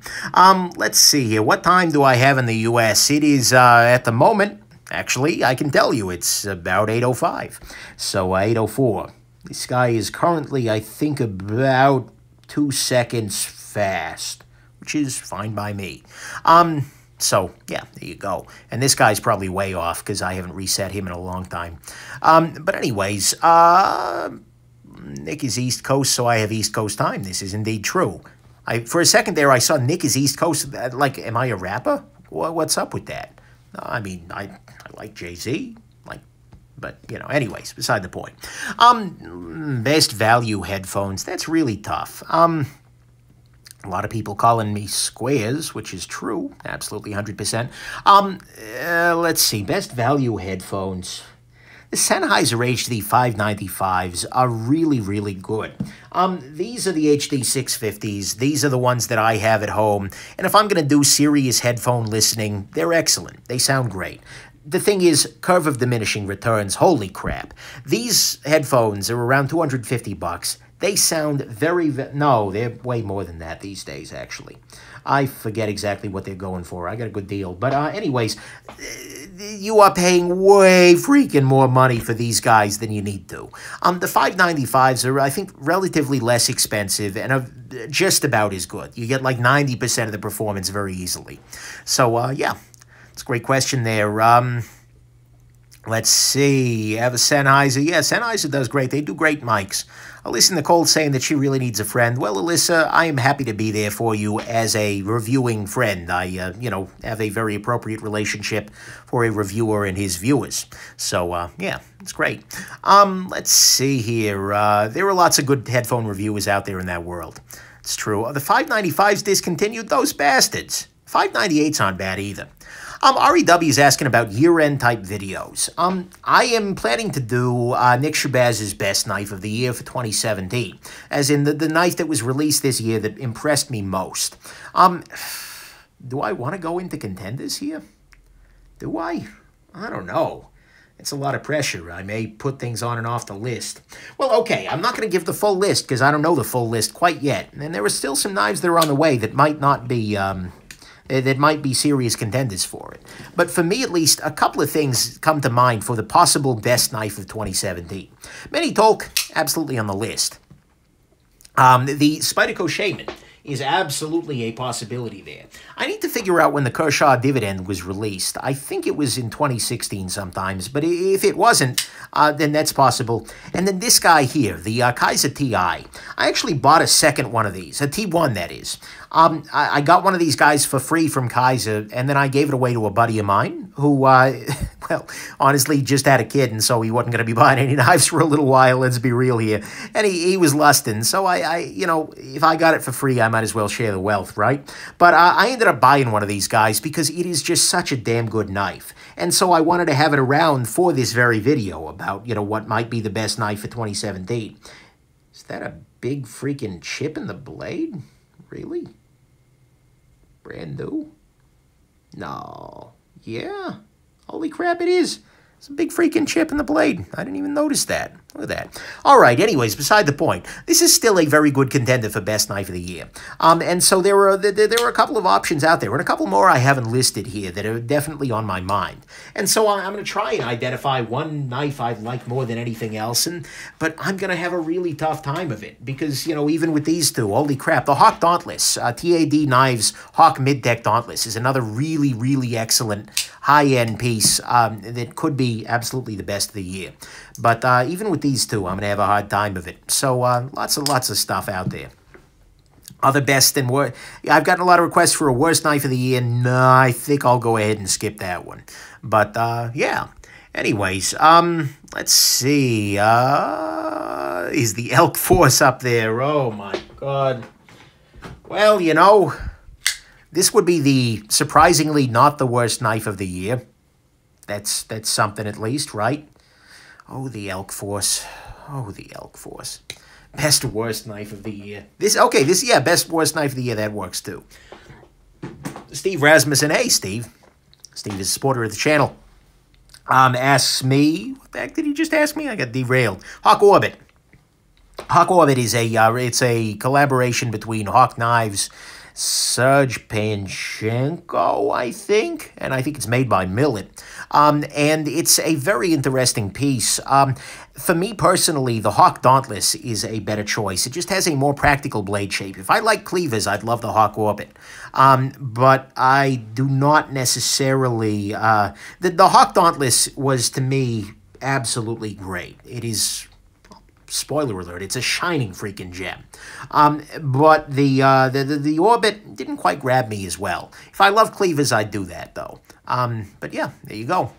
Let's see here. What time do I have in the U.S.? It is, at the moment, actually, I can tell you, it's about 8:05. So, 8:04. This guy is currently, I think, about 2 seconds fast, which is fine by me. So, yeah, there you go. And this guy's probably way off because I haven't reset him in a long time. But anyways, Nick is East Coast, so I have East Coast time. This is indeed true. For a second there, I saw Nick is East Coast. Like, am I a rapper? What's up with that? I mean, I like Jay-Z. But, you know, anyways, beside the point. Best value headphones. That's really tough. A lot of people calling me squares, which is true. Absolutely 100%. Let's see. Best value headphones. The Sennheiser HD 595s are really, really good. These are the HD 650s. These are the ones that I have at home. And if I'm going to do serious headphone listening, they're excellent. They sound great. The thing is, curve of diminishing returns. Holy crap. These headphones are around $250. They sound no, they're way more than that these days, actually. I forget exactly what they're going for. I got a good deal. But anyways, you are paying way freaking more money for these guys than you need to. The 595s are, I think, relatively less expensive and are just about as good. You get like 90% of the performance very easily. So, yeah, it's a great question there. Let's see. Have a Sennheiser. Yeah, Sennheiser does great. They do great mics. Alyssa Nicole saying that she really needs a friend. Well, Alyssa, I am happy to be there for you as a reviewing friend. I, have a very appropriate relationship for a reviewer and his viewers. So, yeah, it's great. Let's see here. There are lots of good headphone reviewers out there in that world. It's true. The 595s discontinued? Those bastards. 598s aren't bad either. REW is asking about year-end type videos. I am planning to do Nick Shabazz's best knife of the year for 2017, as in the knife that was released this year that impressed me most. Do I want to go into contenders here? Do I? I don't know. It's a lot of pressure. I may put things on and off the list. Well, okay, I'm not going to give the full list because I don't know the full list quite yet. And there are still some knives that are on the way that might not be... that might be serious contenders for it. But for me, at least, a couple of things come to mind for the possible best knife of 2017. Mini Talk, absolutely on the list. The Spyderco Shaman is absolutely a possibility there. I need to figure out when the Kershaw Dividend was released. I think it was in 2016 sometimes, but if it wasn't, then that's possible. And then this guy here, the Kaiser TI. I actually bought a second one of these, a T1 that is. I got one of these guys for free from Kaiser, and then I gave it away to a buddy of mine who, well, honestly just had a kid, and so he wasn't going to be buying any knives for a little while, let's be real here. And he was lusting, so if I got it for free, I might as well share the wealth, right? But I ended up buying one of these guys because it is just such a damn good knife. And so I wanted to have it around for this very video about, what might be the best knife for 2017. Is that a big freaking chip in the blade? Really? Brand new? No. Yeah. Holy crap, it is. It's a big freaking chip in the blade. I didn't even notice that. Look at that. All right, anyways, beside the point. This is still a very good contender for Best Knife of the Year. And so there were a couple of options out there, and a couple more I haven't listed here that are definitely on my mind. And so I'm going to try and identify one knife I like more than anything else, but I'm going to have a really tough time of it because, even with these two, holy crap, the Hawk Dauntless, TAD Knives Hawk Mid-Deck Dauntless is another really, really excellent high-end piece that could be absolutely the best of the year. But even with these two, I'm going to have a hard time of it. So lots of stuff out there. Other best and worst. I've gotten a lot of requests for a worst knife of the year. No, I think I'll go ahead and skip that one. But, yeah. Anyways, let's see. Is the Elk Force up there? Oh, my God. Well, you know, this would be the surprisingly not the worst knife of the year. That's something at least, right? Oh, the Elk Force. Oh, the Elk Force. Best worst knife of the year. Yeah, best worst knife of the year. That works too. Steve Rasmussen. Hey, Steve. Steve is a supporter of the channel. Asks me, what the heck did he just ask me? I got derailed. Hawk Orbit. Hawk Orbit is it's a collaboration between Hawk Knives, Serge Panchenko, I think, and I think it's made by Millet. And it's a very interesting piece. For me personally, the Hawk Dauntless is a better choice. It just has a more practical blade shape. If I like cleavers, I'd love the Hawk Orbit. But I do not necessarily... The Hawk Dauntless was, to me, absolutely great. It is... Spoiler alert, it's a shining freaking gem. But the Orbit didn't quite grab me as well. If I love cleavers, I'd do that, though. But yeah, there you go.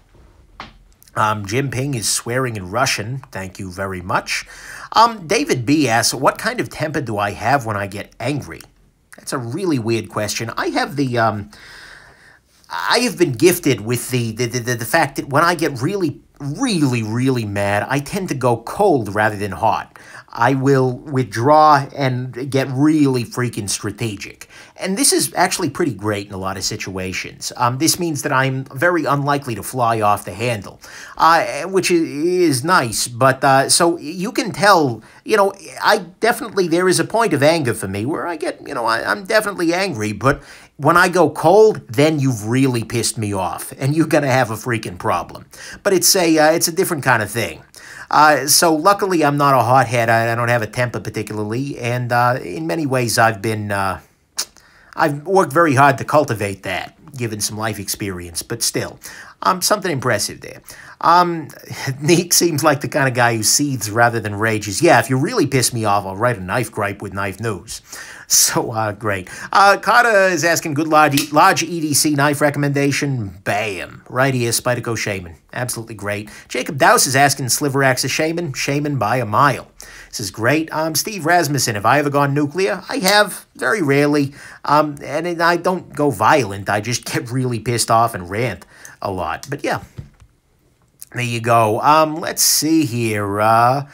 Jim Ping is swearing in Russian. Thank you very much. David B. asks, what kind of temper do I have when I get angry? That's a really weird question. I have been gifted with the fact that when I get really mad, I tend to go cold rather than hot. I will withdraw and get really freaking strategic. And this is actually pretty great in a lot of situations. This means that I'm very unlikely to fly off the handle, which is nice. But so you can tell, you know, there is a point of anger for me where I get, you know, I'm definitely angry, but when I go cold, then you've really pissed me off, and you're going to have a freaking problem. But it's a different kind of thing. So luckily, I'm not a hothead. I don't have a temper particularly, and in many ways, I've worked very hard to cultivate that, given some life experience. But still, something impressive there. Neek seems like the kind of guy who seethes rather than rages. Yeah, if you really piss me off, I'll write a knife gripe with knife news. So, great. Carter is asking, good large EDC knife recommendation. Bam. Right here, Spyderco Shaman. Absolutely great. Jacob Dowse is asking, Sliver Axe Shaman. Shaman by a mile. This is great. Steve Rasmussen, have I ever gone nuclear? I have, very rarely. And I don't go violent. I just get really pissed off and rant a lot. But yeah, there you go. Let's see here.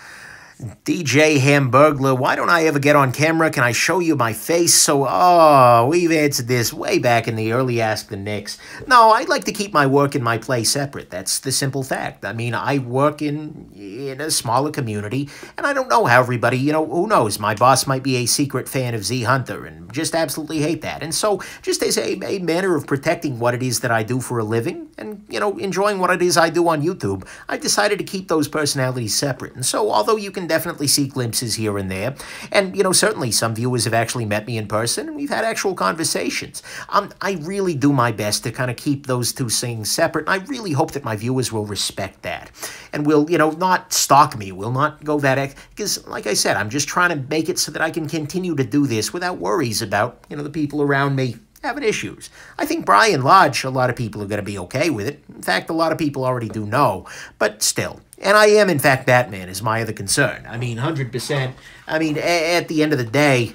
DJ Hamburglar, why don't I ever get on camera? Can I show you my face? So, we've answered this way back in the early Ask the Nicks. No, I'd like to keep my work and my play separate. That's the simple fact. I mean, I work in a smaller community, and I don't know how everybody, you know, who knows? My boss might be a secret fan of Z Hunter and just absolutely hate that. And so, just as a manner of protecting what it is that I do for a living and, you know, enjoying what it is I do on YouTube, I decided to keep those personalities separate. And so, although you can definitely see glimpses here and there, and, you know, certainly some viewers have actually met me in person, and we've had actual conversations. I really do my best to kind of keep those two things separate, and I really hope that my viewers will respect that, and will, you know, not stalk me, will not go that, because, like I said, I'm just trying to make it so that I can continue to do this without worries about, you know, the people around me having issues. I think by and large, a lot of people are going to be okay with it. In fact, a lot of people already do know, but still. And I am, in fact, Batman is my other concern. I mean, 100%. I mean, at the end of the day,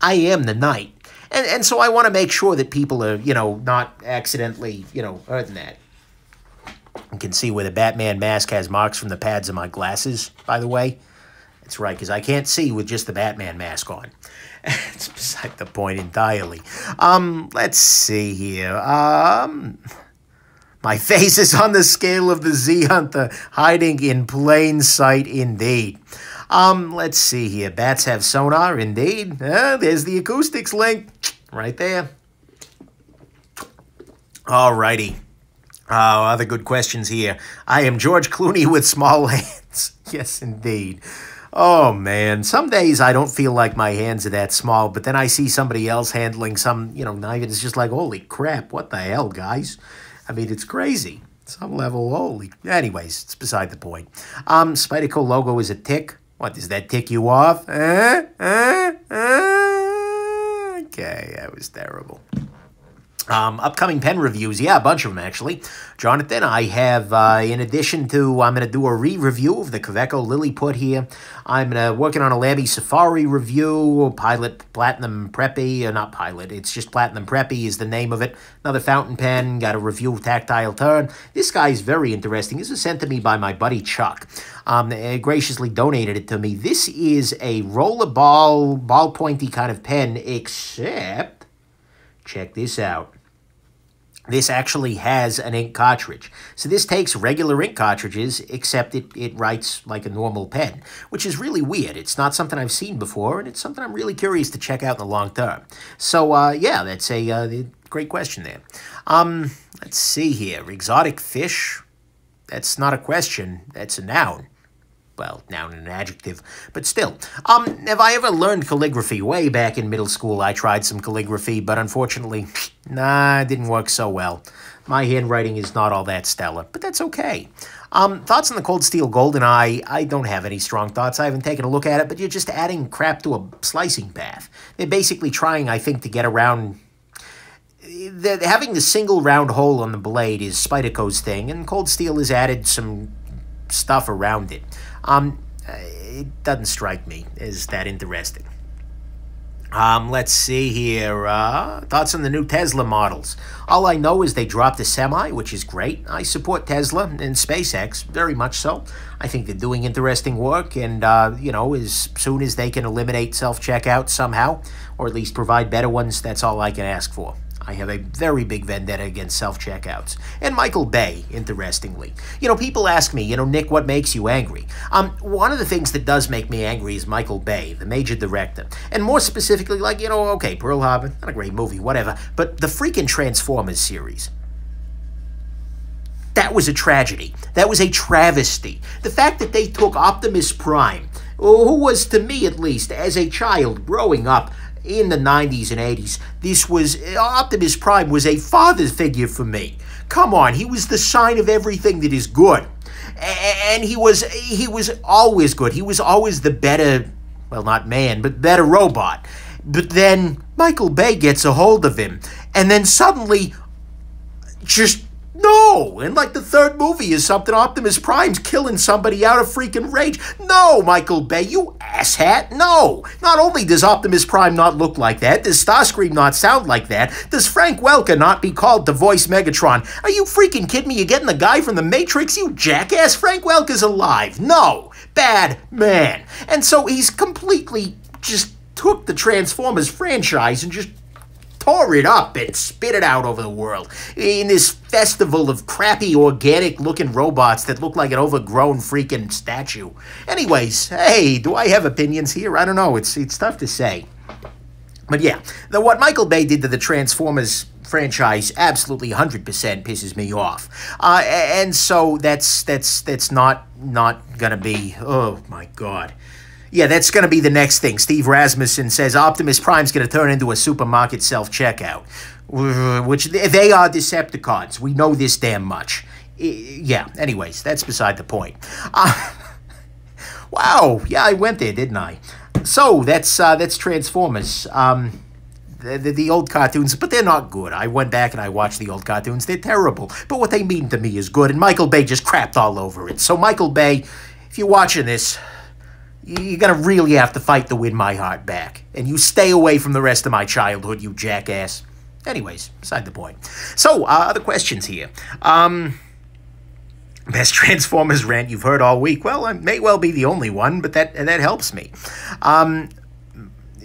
I am the knight. And so I want to make sure that people are, you know, not accidentally, you know, hurting that. You can see where the Batman mask has marks from the pads of my glasses, by the way. That's right, because I can't see with just the Batman mask on. It's beside the point entirely. Let's see here. My face is on the scale of the Z Hunter, hiding in plain sight indeed. Let's see here. Bats have sonar, indeed. There's the acoustics link right there. Alrighty. Other good questions here. I am George Clooney with small hands. Yes, indeed. Oh, man. Some days I don't feel like my hands are that small, but then I see somebody else handling some, you know, knife, and it's just like, holy crap, what the hell, guys? I mean, it's crazy. Some level, holy... Anyways, it's beside the point. Spyderco logo is a tick. What, does that tick you off? Okay, that was terrible. Upcoming pen reviews, yeah, a bunch of them, actually. Jonathan, I have, in addition to, I'm going to do a re-review of the Kaweco Lilliput here. I'm working on a Lamy Safari review, Pilot Platinum Preppy, not Pilot, it's just Platinum Preppy is the name of it. Another fountain pen, got a review of Tactile Turn. This guy's very interesting. This was sent to me by my buddy Chuck. Graciously donated it to me. This is a rollerball, ball-pointy kind of pen, except, check this out. This actually has an ink cartridge. So this takes regular ink cartridges, except it writes like a normal pen, which is really weird. It's not something I've seen before, and it's something I'm really curious to check out in the long term. So, yeah, that's a great question there. Let's see here. Exotic fish? That's not a question. That's a noun. Well, noun and an adjective, but still. Have I ever learned calligraphy? Way back in middle school, I tried some calligraphy, but unfortunately, nah, it didn't work so well. My handwriting is not all that stellar, but that's okay. Thoughts on the Cold Steel GoldenEye? I don't have any strong thoughts. I haven't taken a look at it, but you're just adding crap to a slicing path. They're basically trying, I think, to get around... Having the single round hole on the blade is Spyderco's thing, and Cold Steel has added some stuff around it. It doesn't strike me as that interesting. Let's see here. Thoughts on the new Tesla models. All I know is they dropped the Semi, which is great. I support Tesla and SpaceX, very much so. I think they're doing interesting work, and, you know, as soon as they can eliminate self-checkout somehow, or at least provide better ones, that's all I can ask for. I have a very big vendetta against self-checkouts. And Michael Bay, interestingly. You know, people ask me, you know, Nick, what makes you angry? One of the things that does make me angry is Michael Bay, the major director. And more specifically, like, you know, okay, Pearl Harbor, not a great movie, whatever, but the freaking Transformers series. That was a tragedy. That was a travesty. The fact that they took Optimus Prime, who was, to me at least, as a child growing up, in the 90s and 80s, Optimus Prime was a father figure for me. Come on, he was the sign of everything that is good. And he was always good. He was always the better, well, not man, but better robot. But then Michael Bay gets a hold of him, and then suddenly, just... No! And like the third movie is something Optimus Prime's killing somebody out of freaking rage. No, Michael Bay, you asshat, no! Not only does Optimus Prime not look like that, does Starscream not sound like that, does Frank Welker not be called to voice Megatron? Are you freaking kidding me? You're getting the guy from The Matrix, you jackass? Frank Welker's alive. No! Bad man. And so he's completely just took the Transformers franchise and just tore it up and spit it out over the world in this festival of crappy organic-looking robots that look like an overgrown freaking statue. Anyways, hey, do I have opinions here? I don't know. It's tough to say. But yeah, what Michael Bay did to the Transformers franchise absolutely 100% pisses me off. And so that's not gonna be, oh my God. Yeah, that's going to be the next thing. Steve Rasmussen says Optimus Prime's going to turn into a supermarket self-checkout, which they are Decepticons. We know this damn much. Yeah, anyways, that's beside the point. Wow, yeah, I went there, didn't I? So, that's Transformers. The old cartoons, but they're not good. I went back and I watched the old cartoons. They're terrible. But what they mean to me is good, and Michael Bay just crapped all over it. So, Michael Bay, if you're watching this... You're going to really have to fight to win my heart back. And you stay away from the rest of my childhood, you jackass. Anyways, beside the point. So, other questions here. Best Transformers rant you've heard all week. Well, I may well be the only one, but that helps me.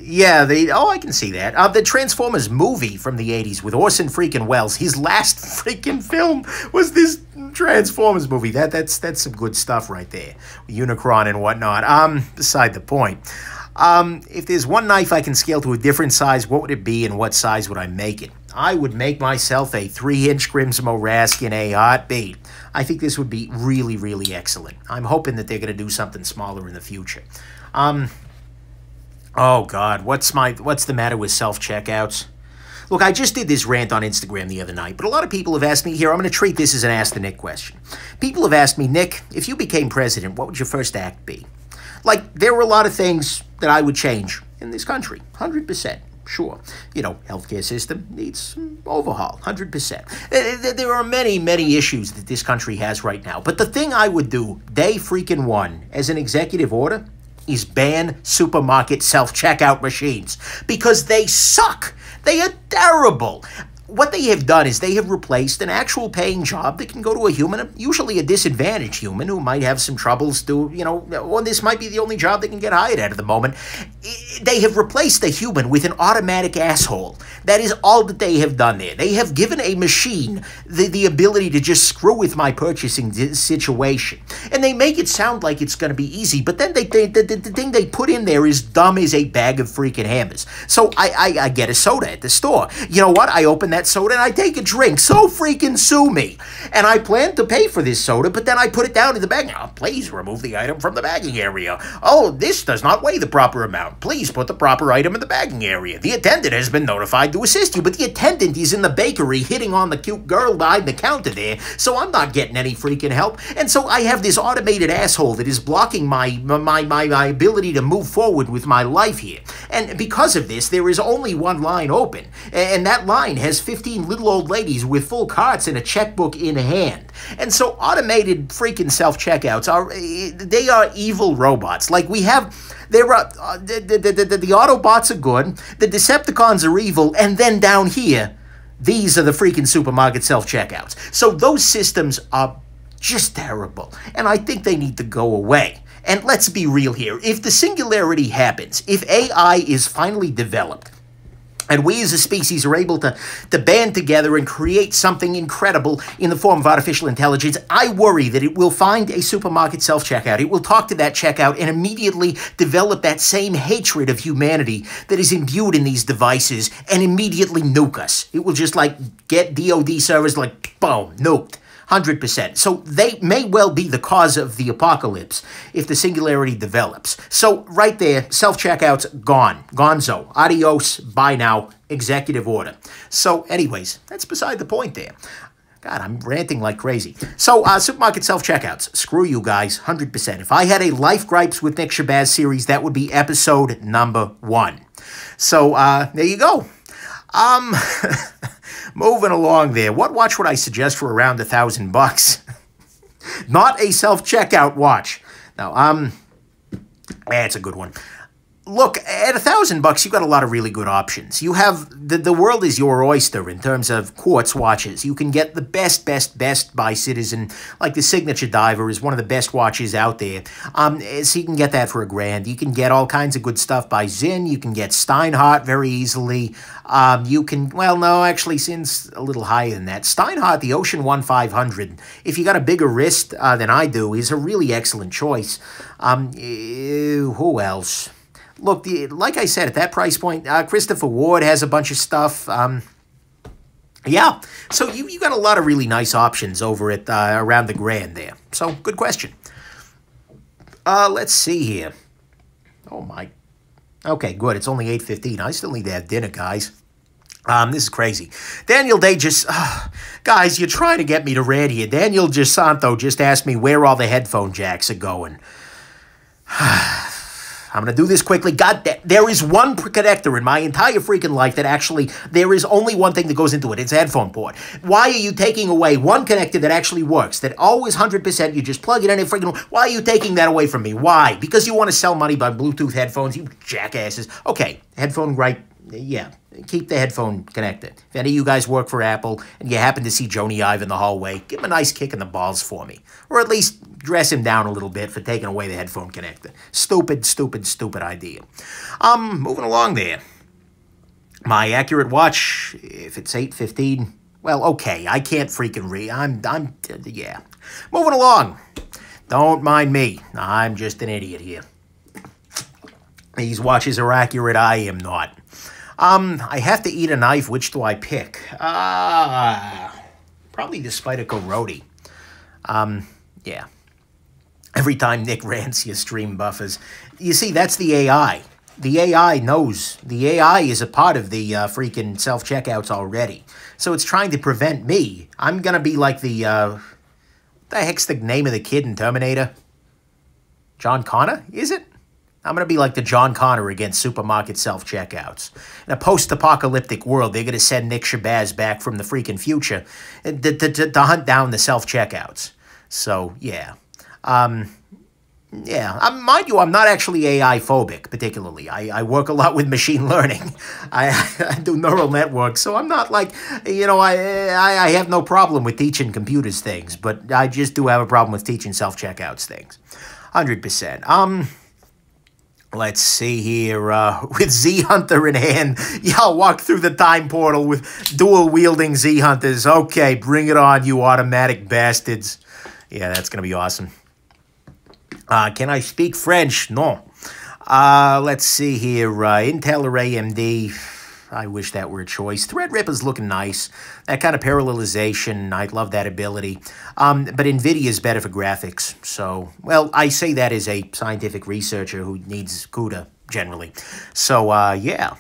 Yeah, I can see that. The Transformers movie from the 80s with Orson freaking Welles, his last freaking film was this Transformers movie. That's some good stuff right there. Unicron and whatnot. Beside the point. If there's one knife I can scale to a different size, what would it be and what size would I make it? I would make myself a 3-inch Grimsmo Rask in a heartbeat. I think this would be really, really excellent. I'm hoping that they're going to do something smaller in the future. Oh, God, what's the matter with self-checkouts? Look, I just did this rant on Instagram the other night, but a lot of people have asked me, here, I'm going to treat this as an Ask the Nick question. People have asked me, Nick, if you became president, what would your first act be? Like, there were a lot of things that I would change in this country, 100%. Sure, you know, healthcare system needs some overhaul, 100%. There are many, many issues that this country has right now. But the thing I would do, day freaking one, as an executive order, is ban supermarket self-checkout machines. Because they suck. They are terrible. What they have done is they have replaced an actual paying job that can go to a human, usually a disadvantaged human who might have some troubles to, you know, or this might be the only job they can get hired at the moment. They have replaced the human with an automatic asshole. That is all that they have done there. They have given a machine the ability to just screw with my purchasing situation. And they make it sound like it's going to be easy, but then the thing they put in there is dumb as a bag of freaking hammers. So I get a soda at the store. You know what? I open that soda and I take a drink. So freaking sue me. And I plan to pay for this soda, but then I put it down in the bag. Oh, please remove the item from the bagging area. Oh, this does not weigh the proper amount. Please put the proper item in the bagging area. The attendant has been notified to assist you, but the attendant is in the bakery hitting on the cute girl behind the counter there, so I'm not getting any freaking help. And so I have this automated asshole that is blocking my ability to move forward with my life here. And because of this, there is only one line open, and that line has 15 little old ladies with full carts and a checkbook in hand. And so automated freaking self-checkouts they are evil robots. Like we have, the Autobots are good, the Decepticons are evil, and then down here, these are the freaking supermarket self-checkouts. So those systems are just terrible, and I think they need to go away. And let's be real here. If the singularity happens, if AI is finally developed, and we as a species are able to band together and create something incredible in the form of artificial intelligence, I worry that it will find a supermarket self-checkout. It will talk to that checkout and immediately develop that same hatred of humanity that is imbued in these devices and immediately nuke us. It will just like get DoD servers like, boom, nuked. 100%. So they may well be the cause of the apocalypse if the singularity develops. So right there, self-checkouts gone. Gonzo. Adios. Bye now. Executive order. So anyways, that's beside the point there. God, I'm ranting like crazy. So, supermarket self-checkouts. Screw you guys, 100%. If I had a Life Gripes with Nick Shabazz series, that would be episode number 1. So, there you go. Moving along there. What watch would I suggest for around $1,000? Not a self-checkout watch. Now, it's a good one. Look, at $1,000, you've got a lot of really good options. You have, the world is your oyster in terms of quartz watches. You can get the best by Citizen, like the Signature Diver is one of the best watches out there. So you can get that for $1,000. You can get all kinds of good stuff by Zinn. You can get Steinhardt very easily. You can, well, no, actually, Zinn's a little higher than that. Steinhardt, the Ocean 1500, if you got a bigger wrist than I do, is a really excellent choice. Who else? Look, like I said, at that price point, Christopher Ward has a bunch of stuff. Yeah, so you got a lot of really nice options over at around the $1,000 there. So, good question. Let's see here. Oh, my. Okay, good. It's only 8:15. I still need to have dinner, guys. This is crazy. Daniel Day just... guys, you're trying to get me to rant here. Daniel Gisanto just asked me where all the headphone jacks are going. I'm going to do this quickly. God, there is one connector in my entire freaking life that actually, there is only one thing that goes into it. It's a headphone port. Why are you taking away one connector that actually works, that always 100%, you just plug it in and freaking, why are you taking that away from me? Why? Because you want to sell money by Bluetooth headphones, you jackasses. Okay, headphone, right, yeah. Keep the headphone connected. If any of you guys work for Apple and you happen to see Joni Ive in the hallway, give him a nice kick in the balls for me. Or at least dress him down a little bit for taking away the headphone connector. Stupid idea. Moving along there. My accurate watch, if it's 8:15, well, okay, I can't freaking read. Yeah. Moving along. Don't mind me. I'm just an idiot here. These watches are accurate. I am not. I have to eat a knife. Which do I pick? Probably the Spyderco Roadie. Yeah. Every time Nick rants, you stream buffers. You see, that's the AI. The AI knows. The AI is a part of the freaking self-checkouts already. So it's trying to prevent me. I'm going to be like the... what the heck's the name of the kid in Terminator? John Connor, is it? I'm going to be like the John Connor against supermarket self-checkouts. In a post-apocalyptic world, they're going to send Nick Shabazz back from the freaking future to hunt down the self-checkouts. So, yeah. Mind you, I'm not actually AI phobic, particularly. I work a lot with machine learning. I do neural networks, so I'm not like, I have no problem with teaching computers things, but I just do have a problem with teaching self-checkouts things. 100%. Let's see here, with Z-Hunter in hand, I'll walk through the time portal with dual-wielding Z-Hunters. Okay, bring it on, you automatic bastards. Yeah, that's going to be awesome. Can I speak French? No. Let's see here. Intel or AMD? I wish that were a choice. Threadripper's looking nice. That kind of parallelization, I love that ability. But NVIDIA's better for graphics. So, well, I say that as a scientific researcher who needs CUDA, generally. So, yeah.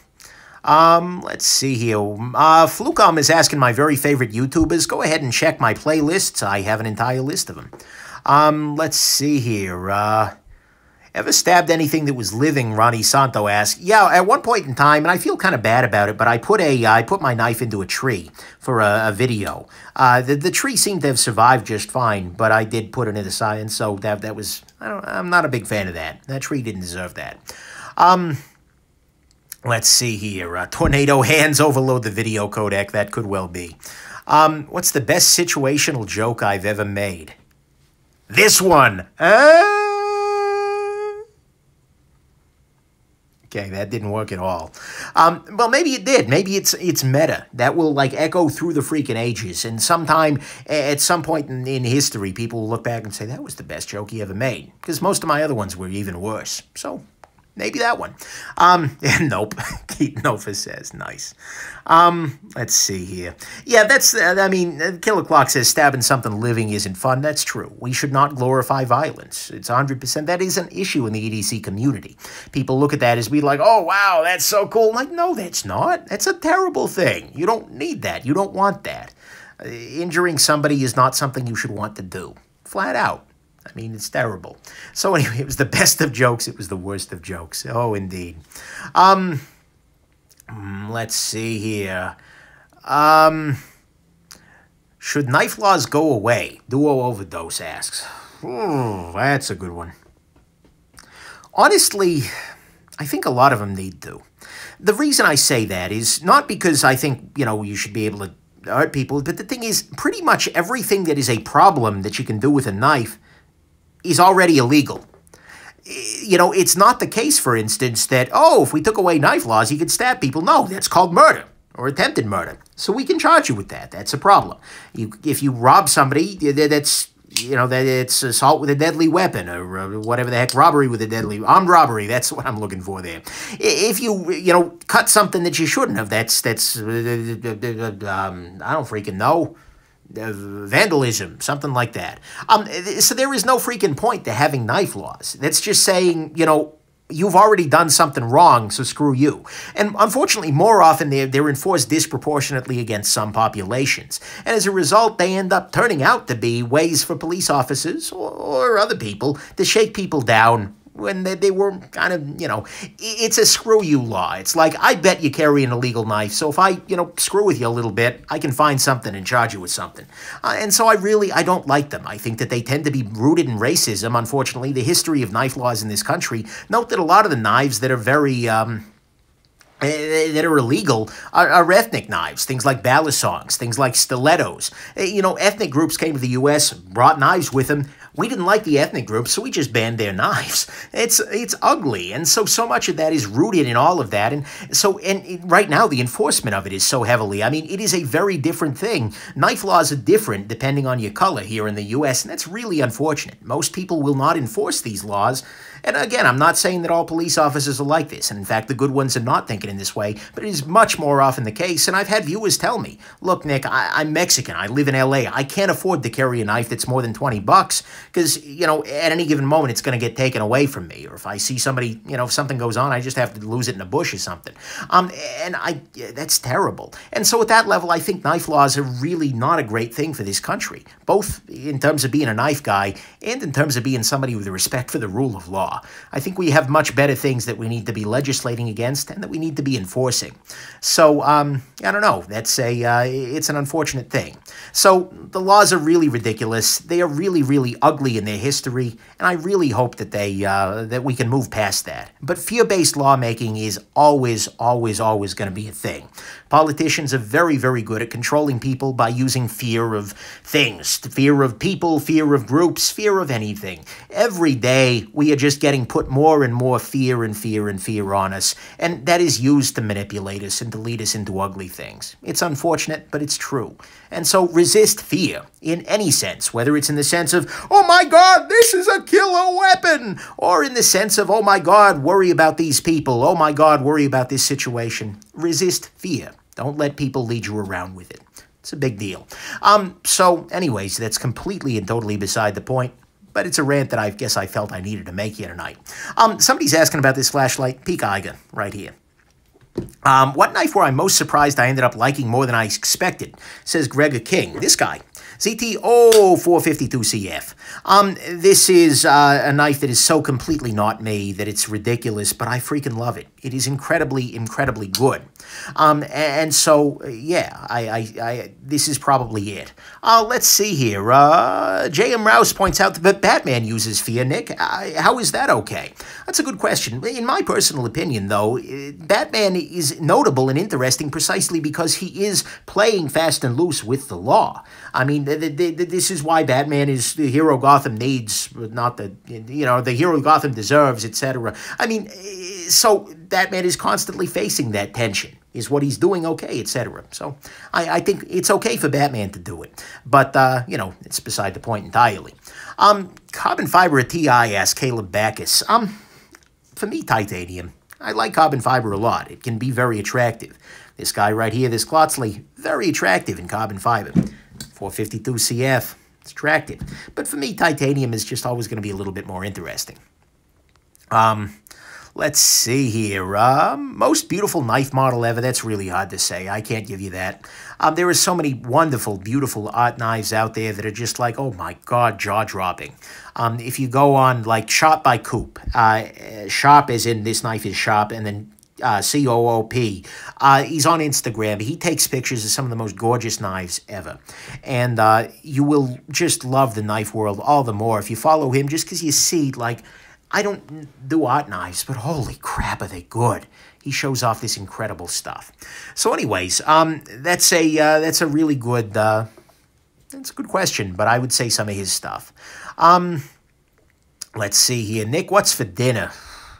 Let's see here. Flucom is asking my very favorite YouTubers. Go ahead and check my playlists. I have an entire list of them. Let's see here. Ever stabbed anything that was living? Ronnie Santo asked. Yeah, at one point in time, and I feel kind of bad about it, but I put my knife into a tree for a video. The tree seemed to have survived just fine, but I did put it in the science, so that was, I'm not a big fan of that. That tree didn't deserve that. Let's see here. Tornado hands overload the video codec. That could well be. What's the best situational joke I've ever made? This one. Okay, that didn't work at all. Well, maybe it did. Maybe it's meta. That will, like, echo through the freaking ages. And sometime, at some point in history, people will look back and say, that was the best joke he ever made. Because most of my other ones were even worse. So, maybe that one. Nope. Keith Nova says, nice. Let's see here. Yeah, that's, Killer Clock says stabbing something living isn't fun. That's true. We should not glorify violence. It's 100%. That is an issue in the EDC community. People look at that as be like, oh, wow, that's so cool. Like, no, that's not. That's a terrible thing. You don't need that. You don't want that. Injuring somebody is not something you should want to do. Flat out. I mean, it's terrible. So anyway, it was the best of jokes. It was the worst of jokes. Oh, indeed. Let's see here. Should knife laws go away? Duo Overdose asks. Ooh, that's a good one. Honestly, I think a lot of them need to. The reason I say that is not because I think, you should be able to hurt people, but the thing is, pretty much everything that is a problem that you can do with a knife is already illegal. It's not the case, for instance, that, if we took away knife laws, you could stab people. No, that's called murder or attempted murder. So we can charge you with that. That's a problem. If you rob somebody, that's, that it's assault with a deadly weapon or whatever the heck, robbery with a deadly, armed robbery. That's what I'm looking for there. If you, cut something that you shouldn't have, that's I don't freaking know. Vandalism, something like that. So there is no freaking point to having knife laws. That's just saying, you've already done something wrong, so screw you. And unfortunately, more often, they're enforced disproportionately against some populations. And as a result, they end up turning out to be ways for police officers or other people to shake people down when they were kind of, it's a screw you law. It's like, I bet you carry an illegal knife, so if I, screw with you a little bit, I can find something and charge you with something. And so I don't like them. I think that they tend to be rooted in racism, unfortunately. The history of knife laws in this country, note that a lot of the knives that are very, that are illegal are ethnic knives, things like balisongs, things like stilettos. Ethnic groups came to the U.S., brought knives with them. We didn't like the ethnic groups, so we just banned their knives. It's ugly, and so much of that is rooted in all of that, and right now the enforcement of it is so heavily. I mean, it is a very different thing. Knife laws are different depending on your color here in the U.S., and that's really unfortunate. Most people will not enforce these laws. And again, I'm not saying that all police officers are like this, and in fact, the good ones are not thinking in this way, but it is much more often the case, and I've had viewers tell me, look, Nick, I'm Mexican, I live in L.A., I can't afford to carry a knife that's more than $20, because, you know, at any given moment, it's going to get taken away from me. Or if I see somebody, you know, if something goes on, I just have to lose it in a bush or something. And that's terrible. And so at that level, I think knife laws are really not a great thing for this country, both in terms of being a knife guy and in terms of being somebody with a respect for the rule of law. I think we have much better things that we need to be legislating against and that we need to be enforcing. So, I don't know. That's it's an unfortunate thing. So the laws are really ridiculous. They are really, really ugly in their history, and I really hope that that we can move past that. But fear-based lawmaking is always, always, always going to be a thing. Politicians are very, very good at controlling people by using fear of things, fear of people, fear of groups, fear of anything. Every day, we are just getting put more and more fear and fear and fear on us, and that is used to manipulate us and to lead us into ugly things. It's unfortunate, but it's true. And so resist fear in any sense, whether it's in the sense of, oh my God, this is a killer weapon, or in the sense of, oh my God, worry about these people, oh my God, worry about this situation. Resist fear. Don't let people lead you around with it. It's a big deal. So anyways, that's completely and totally beside the point. But it's a rant that I guess I felt I needed to make here tonight. Somebody's asking about this flashlight, Peak Eiger, right here. What knife were I most surprised I ended up liking more than I expected? Says Gregor King. This guy. ZT-452CF. This is a knife that is so completely not me that it's ridiculous, but I freaking love it. It is incredibly, incredibly good. And so, yeah, this is probably it. Let's see here. J.M. Rouse points out that Batman uses fear, Nick. How is that okay? That's a good question. In my personal opinion, though, Batman is notable and interesting precisely because he is playing fast and loose with the law. I mean, this is why Batman is the hero Gotham needs, not the, you know, the hero Gotham deserves, etc. I mean, so Batman is constantly facing that tension. Is what he's doing okay, etc. So I think it's okay for Batman to do it. But, you know, it's beside the point entirely. Carbon fiber at TI, asks Caleb Backus. For me, titanium. I like carbon fiber a lot. It can be very attractive. This guy right here, this Klotsley, very attractive in carbon fiber. 452 CF, it's attractive. But for me, titanium is just always going to be a little bit more interesting. Let's see here. Most beautiful knife model ever. That's really hard to say. I can't give you that. There are so many wonderful, beautiful art knives out there that are just like, oh my God, jaw-dropping. If you go on, like, Sharp by Coop, Sharp as in this knife is sharp, and then C-O-O-P. He's on Instagram. He takes pictures of some of the most gorgeous knives ever. And you will just love the knife world all the more if you follow him, just because you see, like, I don't do art knives, but holy crap, are they good. He shows off this incredible stuff. So anyways, that's a really good, that's a good question, but I would say some of his stuff. Let's see here. Nick, what's for dinner?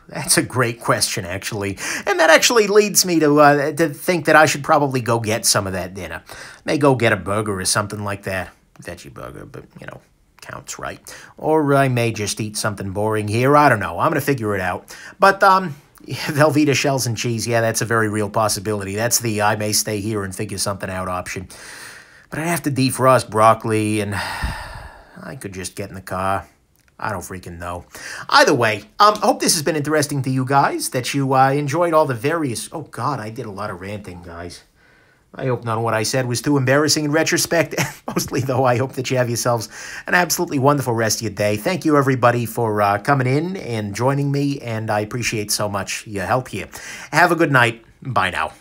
That's a great question, actually. And that actually leads me to think that I should probably go get some of that dinner. May go get a burger or something like that. Veggie burger, but, you know, counts, right? Or I may just eat something boring here. I don't know. I'm going to figure it out. But, Velveeta shells and cheese, yeah, that's a very real possibility. That's the I may stay here and figure something out option. But I'd have to defrost broccoli, and I could just get in the car. I don't freaking know. Either way, I hope this has been interesting to you guys, that you enjoyed all the various... Oh, God, I did a lot of ranting, guys. I hope none of what I said was too embarrassing in retrospect. Mostly, though, I hope that you have yourselves an absolutely wonderful rest of your day. Thank you, everybody, for coming in and joining me, and I appreciate so much your help here. Have a good night. Bye now.